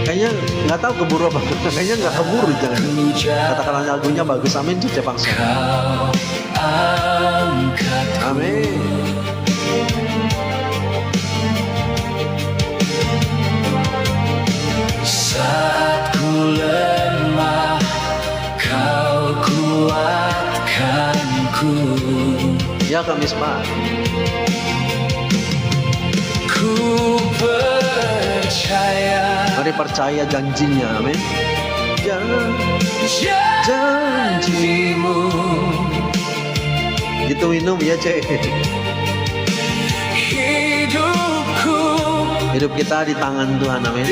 Kayaknya nggak tahu keburu apa. Kayaknya nggak keburu, jangan. Katakan lagunya bagus, amin. Cece Bangsa. Amin. Saat ku lemah, kau kuatkanku. Ya Kak Mispa. Ku percaya. Mari percaya janjinya, amin. Janjimu. Itu minum ya Cek. Hidupku, hidup kita di tangan Tuhan, amin.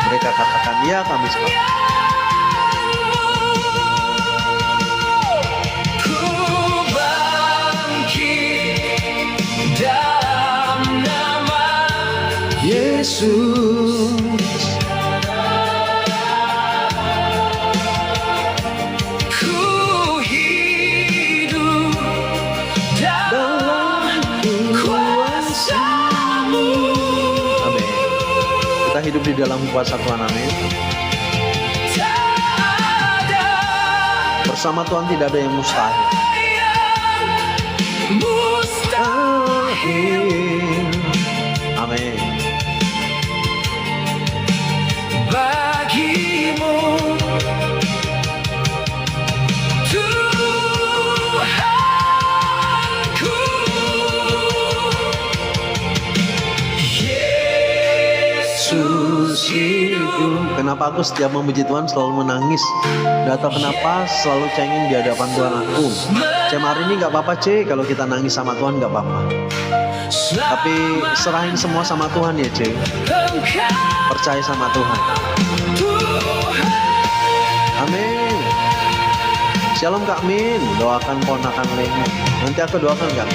Mereka katakan ya Kak Mispa. ku bangkit dalam nama Yesus. Ku hidup dalam kuasa-Mu. Amin. Kita hidup di dalam kuasa Tuhan, amin. Bersama Tuhan tidak ada yang mustahil. Amin. Bagimu Tuhanku, Yesus hidup. Kenapa aku setiap memuji Tuhan selalu menangis? Gak tahu kenapa selalu cengeng di hadapan Tuhan aku. Cem hari ini gak apa-apa C, kalau kita nangis sama Tuhan gak apa-apa. Tapi serahin semua sama Tuhan ya C. Percaya sama Tuhan. Amin. Shalom Kak Min. Doakan ponakan Leni. Nanti aku doakan Kak.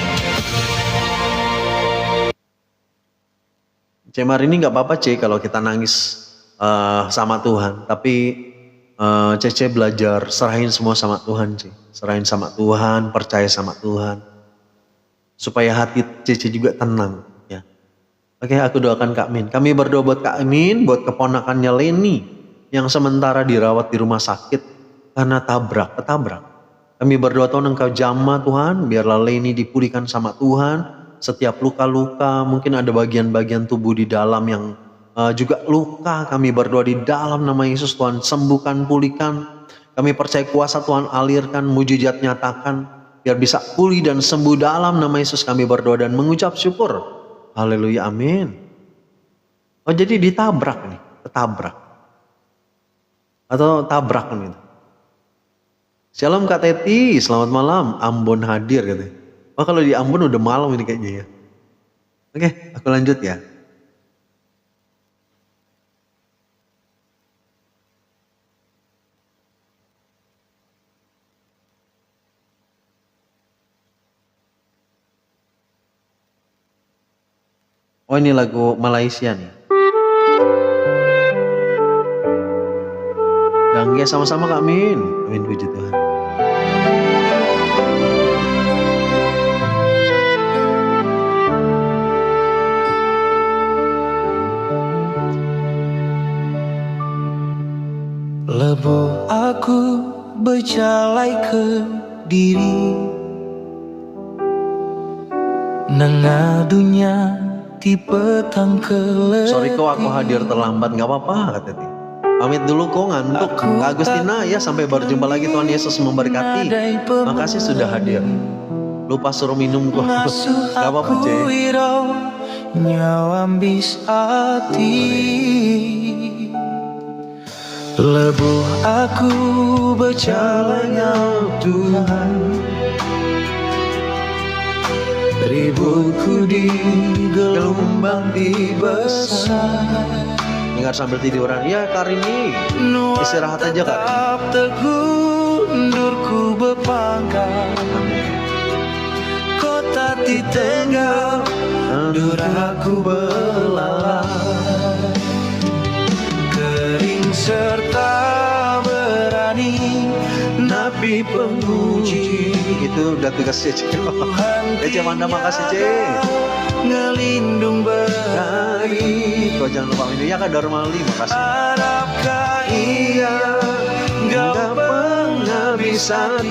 Cem hari ini gak apa-apa C kalau kita nangis sama Tuhan. Tapi Cece belajar serahin semua sama Tuhan C. Serahin sama Tuhan, percaya sama Tuhan. Supaya hati Cece juga tenang ya. Oke, aku doakan Kak Min. Kami berdoa buat Kak Min, buat keponakannya Leni yang sementara dirawat di rumah sakit karena ketabrak. Kami berdoa Tuhan Engkau jamah Tuhan, biarlah Leni dipulihkan sama Tuhan. Setiap luka-luka, mungkin ada bagian-bagian tubuh di dalam yang juga luka, kami berdoa di dalam nama Yesus Tuhan sembuhkan, pulihkan. Kami percaya kuasa Tuhan alirkan, mujizat nyatakan, biar bisa pulih dan sembuh dalam nama Yesus. Kami berdoa dan mengucap syukur. Haleluya, amin. Oh jadi ditabrak nih, ketabrak atau tabrak nih. Shalom Kak Teti, selamat malam. Ambon hadir katanya. Oh kalau di Ambon udah malam ini kayaknya ya. Oke, aku lanjut ya. Oh ini lagu Malaysia nih. Dangge sama-sama Kak Min. Amin puji Tuhan. Lebu aku berjalai ke diri Nengadunya di petang keleti. Sorry kok aku hadir terlambat, nggak apa-apa kata Titi. Pamit dulu kok ngantuk. Kak Agustina ya, sampai berjumpa lagi, Tuhan Yesus memberkati. Makasih sudah hadir. Lupa suruh minum kok. Gak apa-apa C. Nyawa bis hati Lebu aku berjalannya Tuhan Ributku di gelombang di besar Ingat sambil tiduran. Ya Karini, istirahat aja Kak. Teguh undurku berpangkat Kota ditinggal Duraku belalai Kering serta berani Nabi penguji Itu udah tugas C. C Wanda makasih C. Ngelindung berani Kau jangan lupa minum ya Kak Darmali, makasih. Harapkah ia Gak pernah bisa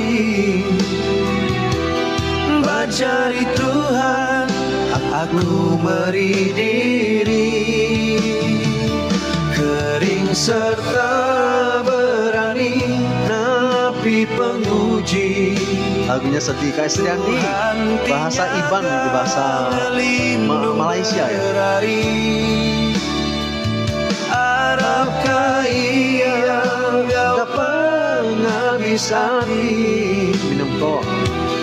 Mencari Tuhan Aku beri diri Kering serta berani Nabi penguji Lagunya sedih Kak Istriani. Bahasa Iban, bahasa Malaysia ya. Harapkah ia Gak pernah bisa Minum kok.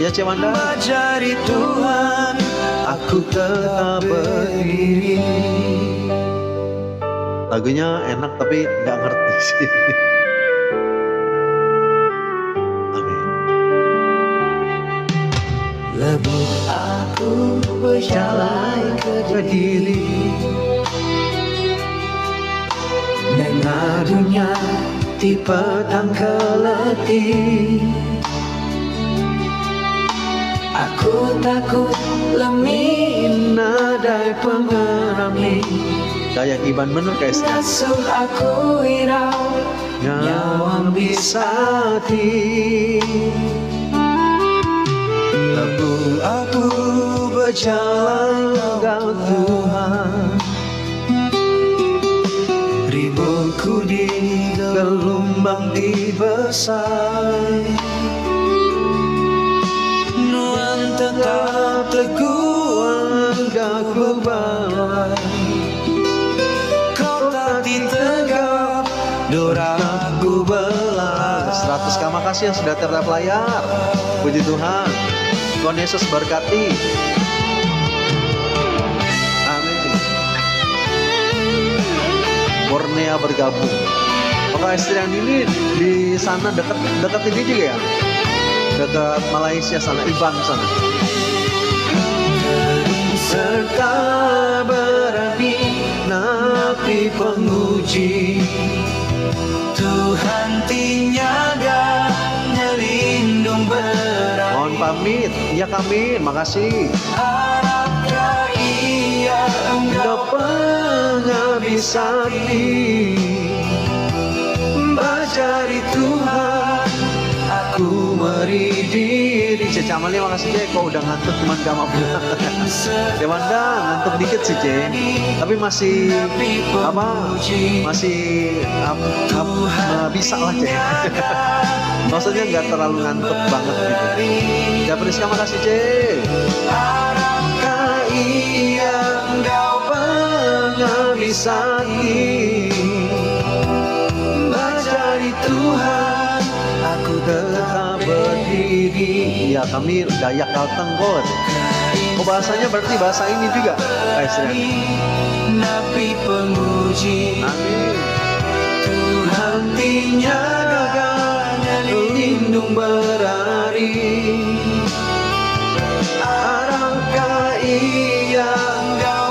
Ya C Wanda. Mencari Tuhan Aku tetap berdiri. Lagunya enak tapi nggak ngerti sih. Amin. Lebu aku berjalan ke diri Nengadunya di petang keleti Aku takut lemih nadai pengerami Kayak Iban bener Kak Istriani. Ngasuh aku hirau Nyawa bisa hati Lebu aku berjalan Engkau Tuhan Ributku di gelombang dibesar Nuan tetap teguh Enggak berbalai Kau tak ditegap Doraku belas 100k makasih yang sudah tertap layar. Puji Tuhan. Tuhan Yesus berkati. Amin. Bornea bergabung. Apakah istri yang ini di sana dekat ini juga ya? Dekat Malaysia sana, Iban sana. Serta berani Nabi penguji Tuhan tinyaga Ngelindung berani Mohon pamit. Ya kami, makasih. Harapkah ia Engkau penghabisani Mencari Tuhan Aku beri diri Cece Amalia makasih Cek. Kok udah ngantuk cuman gak mau pulang. Dewanda ngantuk dikit sih Cek. Tapi masih bisa lah Cek. Maksudnya nggak terlalu ngantuk banget gitu. Ya Priska makasih Cek. Harapkah ia Engkau penghabisani Mencari Tuhan Aku tetap berdiri Iya kami Dayak Kalteng kok. Oh bahasanya berarti bahasa ini juga. Nabi penguji Amin. Tuhan tinyaga Ngelindung berari Harapkah ia Engkau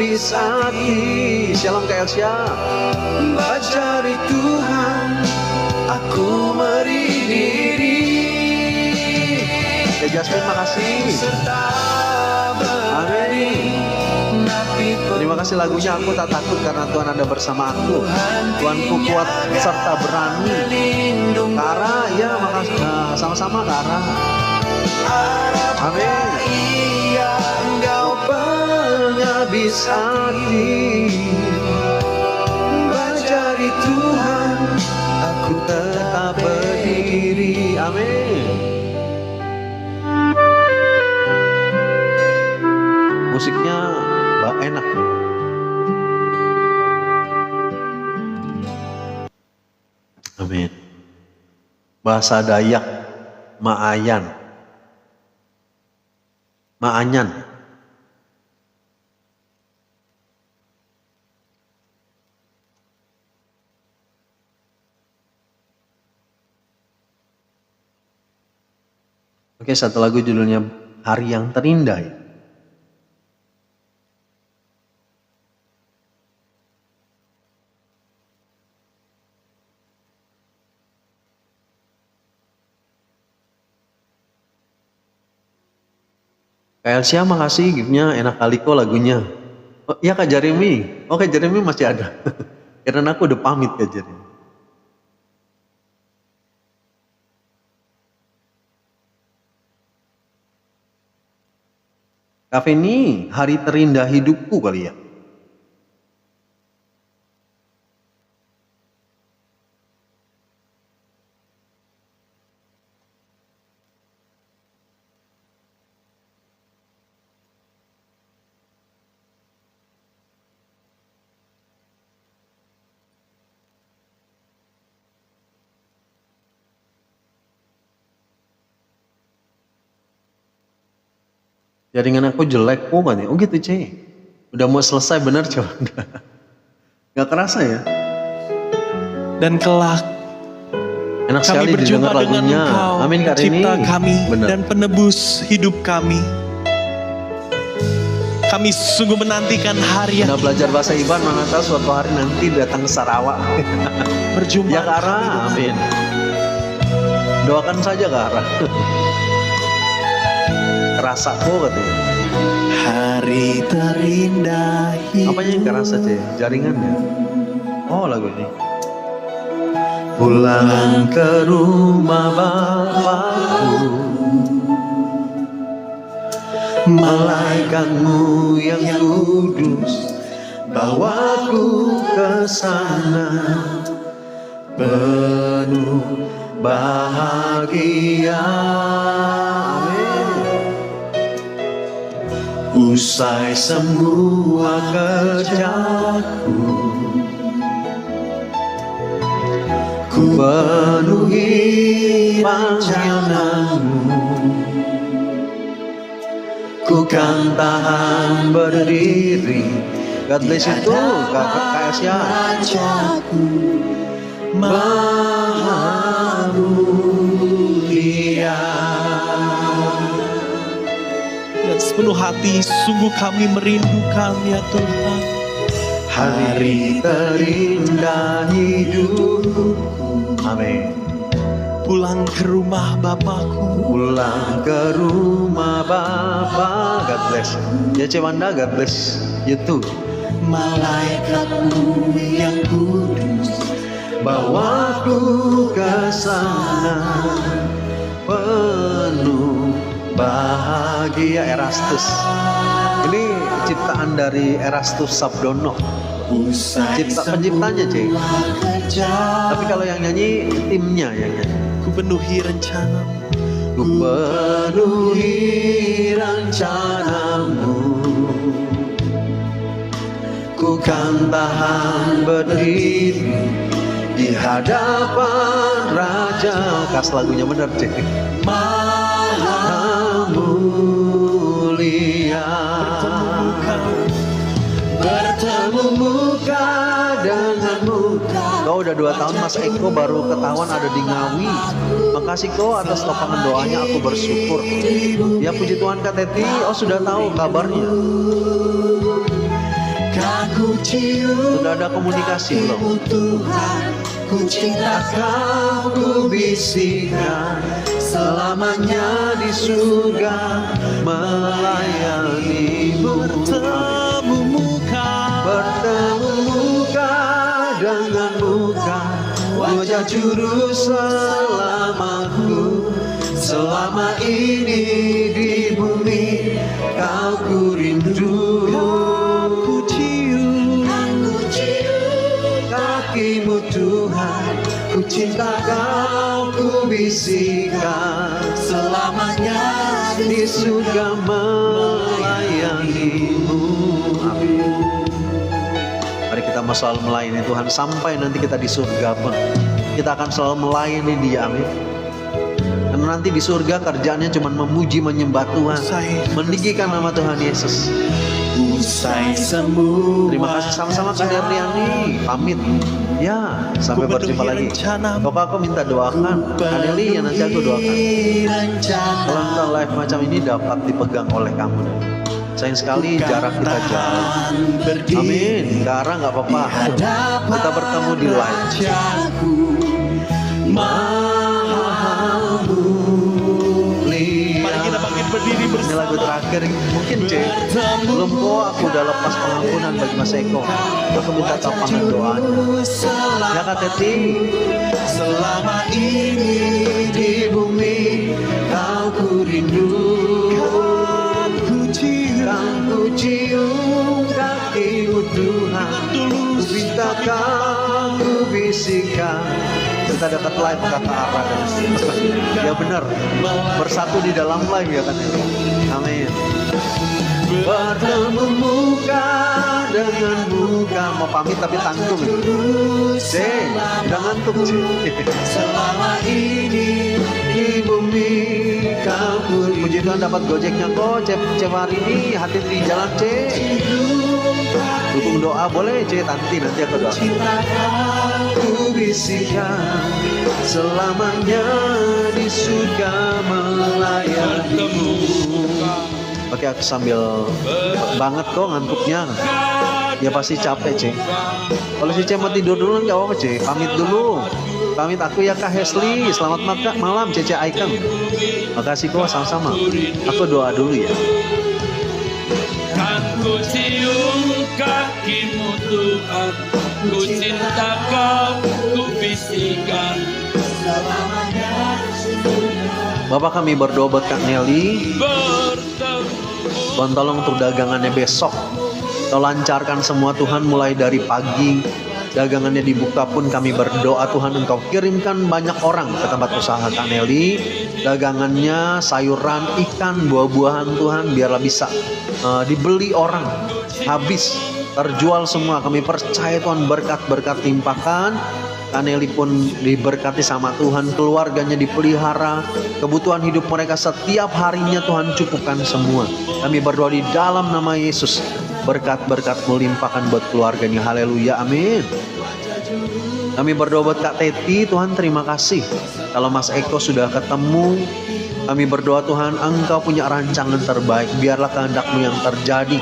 habis hati. Shalom Kak Elsia. Mencari Tuhan, aku berdiri. Ya Jasmine, makasih. Serta Amin. menapi Terima kasih lagunya Aku Tak Takut Karena Tuhan Ada Bersama Aku. Tuhanku kuat serta berani. pelindung. Kara, ya makasih. Nah, sama-sama Kara. Amin. Ia engkau penghabis hati. Mencari Tuhan, aku Tetap berdiri. Amin. Musiknya enak. Amin. Bahasa Dayak, Maayan. Maanyan. Oke, satu lagu judulnya Hari Yang Terindah. Kak Elsia, makasih giftnya, enak kali kok lagunya. Oh iya Kak Jeremy, oh Kak Jeremy masih ada. Karena aku udah pamit Kak Jeremy. Kak Feni, hari terindah hidupku kali ya. Jaringan aku jelek kok kan ya? Oh gitu C. Udah mau selesai bener coba. Gak kerasa ya? Dan kelak Enak kami sekali berjumpa didengar dengan lagunya. Engkau, Amin Kak Rini. Pencipta kami Bener. dan penebus hidup kami. Kami sungguh menantikan hari yang Udah belajar bahasa Iban, mana tahu suatu hari nanti datang ke Sarawak. berjumpa. Ya Kak Ara, amin. Doakan saja Kak Ara. Kerasa kok katanya. Hari terindah Apanya yang kerasa C? Jaringannya? Oh lagu ini. pulang ke rumah Bapakku, malaikatmu yang kudus bawaku ke sana, penuh bahagia. Usai semua kerjaku, ku penuhi panggilanmu. Ku kan tahan berdiri God bless you tuh Kak Esya. Rajaku Maha Mulia. dan sepenuh hati sungguh kami merindukan ya Tuhan. Hari terindah hidupku, Amin. Pulang ke rumah Bapakku, pulang ke rumah Bapa. God bless. Ya Cewanda, God bless you too. Malaikatmu yang kudus bawaku ke sana, penuh bahagia. Erastus. Ini ciptaan dari Erastus Sabdono. Penciptanya Cek. Tapi kalau yang nyanyi timnya yang nyanyi. ku penuhi rencana. Ku penuhi rencanamu, ku kan tahan berdiri di hadapan Raja. Kas lagunya bener Cek. Maha mulia, bertemu muka dengan muka. Kau udah 2 tahun Mas Eko baru ketahuan ada di Ngawi. Makasih kau atas topangan doanya, aku bersyukur. Ya puji Tuhan Kak Teti, oh sudah tahu kabarnya. Kan ku cium Sudah ada komunikasi belum? kakimu Tuhan, ku cinta kau, ku bisikan, selamanya di surga melayanimu. Bertemu muka Bertemu muka dengan muka, wajah juru selamatku. Selama ini di bumi kau ku rindu. ku cium Kakimu Tuhan, ku cinta kau, ku bisikan, selamanya di surga melayanimu. Amin. Mari kita mau selalu melayani Tuhan sampai nanti kita di surga pun kita akan selalu melayani Dia. Amin. Karena nanti di surga kerjaannya cuma memuji menyembah Tuhan, meninggikan nama Tuhan Yesus. usai semua. Terima kasih sama-sama Kak Derliani. Pamit. Ya, sampai berjumpa lagi. Pokoknya aku minta doakan Kak Deli yang nanti aku doakan. Kalau kita live macam ini dapat dipegang oleh kamu. Sayang sekali jarak kita jauh. Amin. Sekarang nggak apa-apa. Kita bertemu di live. Mari kita bangkit berdiri Ini bersama. lagu terakhir mungkin C. Belum kok aku udah lepas pengampunan bagi Mas Eko. Aku minta tapangan doanya. Ya Kak Teti. Selama ini di bumi kau ku rindu. Kan ku cium kakimu Tuhan, ku minta kau, ku bisikan. Kita dekat live kata arah dan ya benar, bersatu di dalam live ya kan. Amin. Bertemu muka dengan muka, Mau pamit tapi tanggung. C, udah ngantuk C. selama ini di bumi kau ku Puji Tuhan dapat gojeknya kok C hari ini, hati di jalan C. Dukung doa boleh C, nanti aku doa. ku bisikan, selamanya di surga melayanimu. Oke, aku sambil banget kok ngantuknya. Ya pasti capek C. Kalau si C mau tidur dulu nggak apa-apa C. Pamit dulu. Pamit aku ya Kak Hesli. Selamat malam Cece Icon. Makasih kok sama-sama. Aku doa dulu ya. Kan ku cium kakimu Tuhan, ku cinta kau, ku bisikan. Bapak kami berdoa buat Kak Nelly. Bertemu Tuhan tolong untuk dagangannya besok. Kau lancarkan semua Tuhan mulai dari pagi. Dagangannya dibuka pun kami berdoa Tuhan Engkau kirimkan banyak orang ke tempat usaha Kak Nelly. Dagangannya sayuran, ikan, buah-buahan Tuhan biarlah bisa dibeli orang. Habis, terjual semua. Kami percaya Tuhan berkat-berkat limpahkan. Kak Nelly pun diberkati sama Tuhan, keluarganya dipelihara, kebutuhan hidup mereka setiap harinya Tuhan cukupkan semua. Kami berdoa di dalam nama Yesus, berkat-berkat melimpahkan buat keluarganya. Haleluya, amin. Kami berdoa buat Kak Teti, Tuhan terima kasih. Kalau Mas Eko sudah ketemu, kami berdoa Tuhan Engkau punya rancangan terbaik, biarlah kehendak-Mu yang terjadi.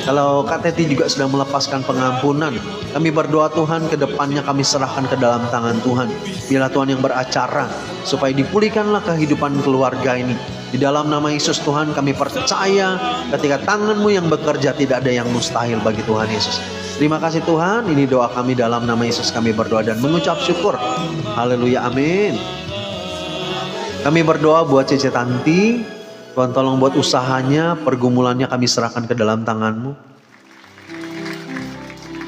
Kalau Kak Teti juga sedang melepaskan pengampunan, kami berdoa Tuhan ke depannya kami serahkan ke dalam tangan Tuhan. Biarlah Tuhan yang beracara, supaya dipulihkanlah kehidupan keluarga ini. Di dalam nama Yesus Tuhan kami percaya ketika tangan-Mu yang bekerja tidak ada yang mustahil bagi Tuhan Yesus. Terima kasih Tuhan, ini doa kami dalam nama Yesus kami berdoa dan mengucap syukur. Haleluya, amin. Kami berdoa buat Cece Tanti, Tuhan tolong buat usahanya, pergumulannya kami serahkan ke dalam tangan-Mu.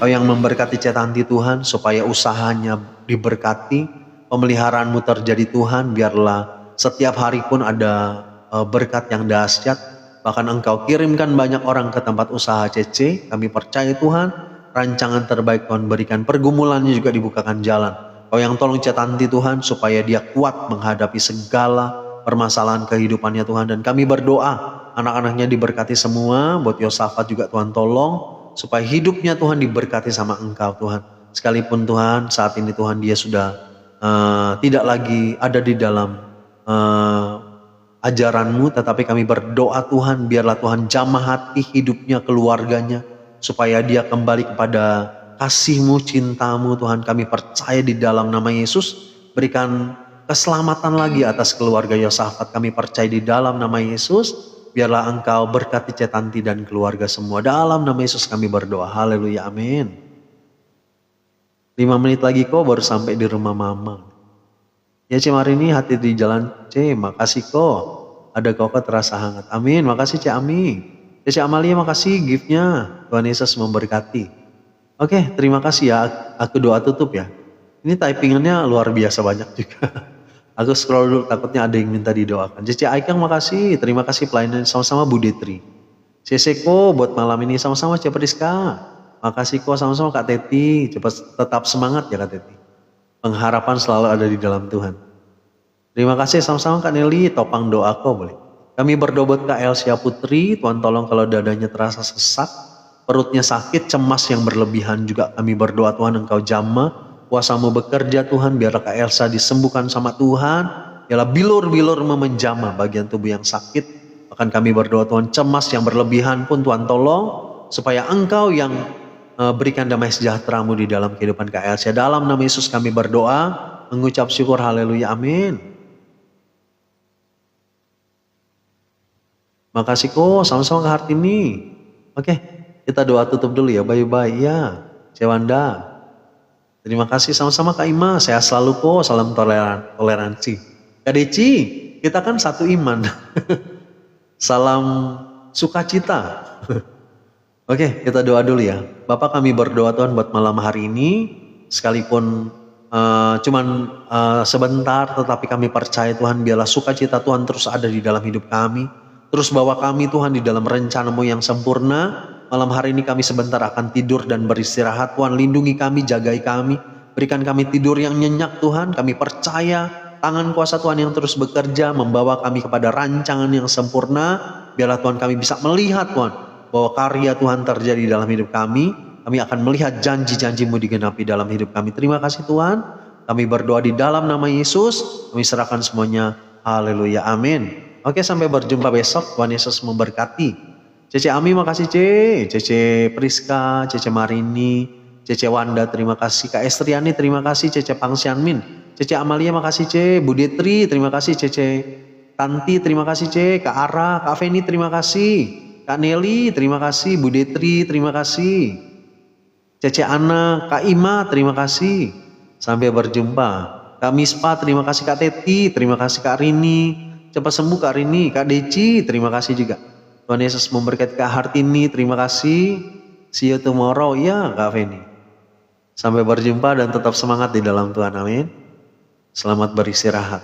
Kau yang memberkati Cece Tanti Tuhan, supaya usahanya diberkati, pemeliharaan-Mu terjadi Tuhan, biarlah setiap hari pun ada berkat yang dahsyat. Bahkan Engkau kirimkan banyak orang ke tempat usaha Cece, kami percaya Tuhan, rancangan terbaik Tuhan berikan, pergumulannya juga dibukakan jalan. Kau yang tolong Cece Tanti Tuhan, supaya dia kuat menghadapi segala permasalahan kehidupannya Tuhan. Dan kami berdoa anak-anaknya diberkati semua. Buat Yosafat juga Tuhan tolong supaya hidupnya Tuhan diberkati sama Engkau Tuhan. Sekalipun Tuhan saat ini Tuhan dia sudah tidak lagi ada di dalam ajaran-Mu, tetapi kami berdoa Tuhan biarlah Tuhan jamah hati hidupnya, keluarganya, supaya dia kembali kepada kasih-Mu, cinta-Mu Tuhan. Kami percaya di dalam nama Yesus, berikan keselamatan lagi atas keluarga Yosafat. Kami percaya di dalam nama Yesus, biarlah Engkau berkati Cetanti dan keluarga semua. Dalam nama Yesus kami berdoa. Haleluya, amin. 5 menit lagi kok baru sampai di rumah mama. Ya C Marini, hati di jalan C, makasih kok. Ada kok terasa hangat. Amin, makasih C Ami. C Amalia, makasih giftnya. Tuhan Yesus memberkati. Oke, terima kasih ya. Aku doa tutup ya. Ini typingannya luar biasa banyak juga. Aku scroll dulu, takutnya ada yang minta didoakan. Cici Aikang, makasih. Terima kasih pelayanan sama-sama Bu Detri. Seseko buat malam ini sama-sama Cik Priska. Makasih kok sama-sama Kak Teti. Cepat tetap semangat ya Kak Teti. Pengharapan selalu ada di dalam Tuhan. Terima kasih sama-sama Kak Nelly. Topang doa kok boleh. Kami berdoa buat Kak Elsia Putri. Tuhan tolong kalau dadanya terasa sesak, perutnya sakit, cemas yang berlebihan juga. Kami berdoa Tuhan Engkau jamah. Kuasa-Mu bekerja Tuhan. Biarlah Kak Elsa disembuhkan sama Tuhan. Biarlah bilur-bilur memenjamah bagian tubuh yang sakit. Bahkan kami berdoa Tuhan cemas yang berlebihan pun Tuhan tolong. Supaya Engkau yang berikan damai sejahtera-Mu di dalam kehidupan Kak Elsa. Dalam nama Yesus kami berdoa, mengucap syukur, haleluya, amin. Makasih kok, sama-sama Kak Hartini. Oke, kita doa tutup dulu ya, bye-bye. Ya, Cewanda. Terima kasih sama-sama Kak Ima, sehat selalu kok, salam toleransi. Kak Deci, kita kan satu iman. Salam sukacita. Oke, kita doa dulu ya. Bapak kami berdoa Tuhan buat malam hari ini, sekalipun cuman sebentar, tetapi kami percaya Tuhan biarlah sukacita Tuhan terus ada di dalam hidup kami. Terus bawa kami Tuhan di dalam rencana-Mu yang sempurna. Malam hari ini kami sebentar akan tidur dan beristirahat. Tuhan lindungi kami, jagai kami. Berikan kami tidur yang nyenyak Tuhan. Kami percaya tangan kuasa Tuhan yang terus bekerja membawa kami kepada rancangan yang sempurna. Biarlah Tuhan kami bisa melihat Tuhan bahwa karya Tuhan terjadi dalam hidup kami. Kami akan melihat janji-janji-Mu digenapi dalam hidup kami. Terima kasih Tuhan. Kami berdoa di dalam nama Yesus. Kami serahkan semuanya. Haleluya. Amin. Oke, sampai berjumpa besok. Tuhan Yesus memberkati. Cece Ami, makasih Cece Priska, Cece Marini, Cece Wanda, terima kasih. Kak Estriani, terima kasih. Cece Pangsianmin, Cece Amalia, makasih Bu Detri, terima kasih. Cece Tanti, terima kasih Kak Ara, Kak Feni, terima kasih. Kak Nelly, terima kasih. Bu Detri, terima kasih. Cece Ana, Kak Ima, terima kasih. Sampai berjumpa. Kak Mispa, terima kasih. Kak Teti, terima kasih. Kak Rini, cepat sembuh Kak Rini. Kak Deci, terima kasih juga. Tuhan Yesus memberkati. Kak Hartini, terima kasih. See you tomorrow. Ya Kak Feni. Sampai berjumpa dan tetap semangat di dalam Tuhan. Amin. Selamat beristirahat.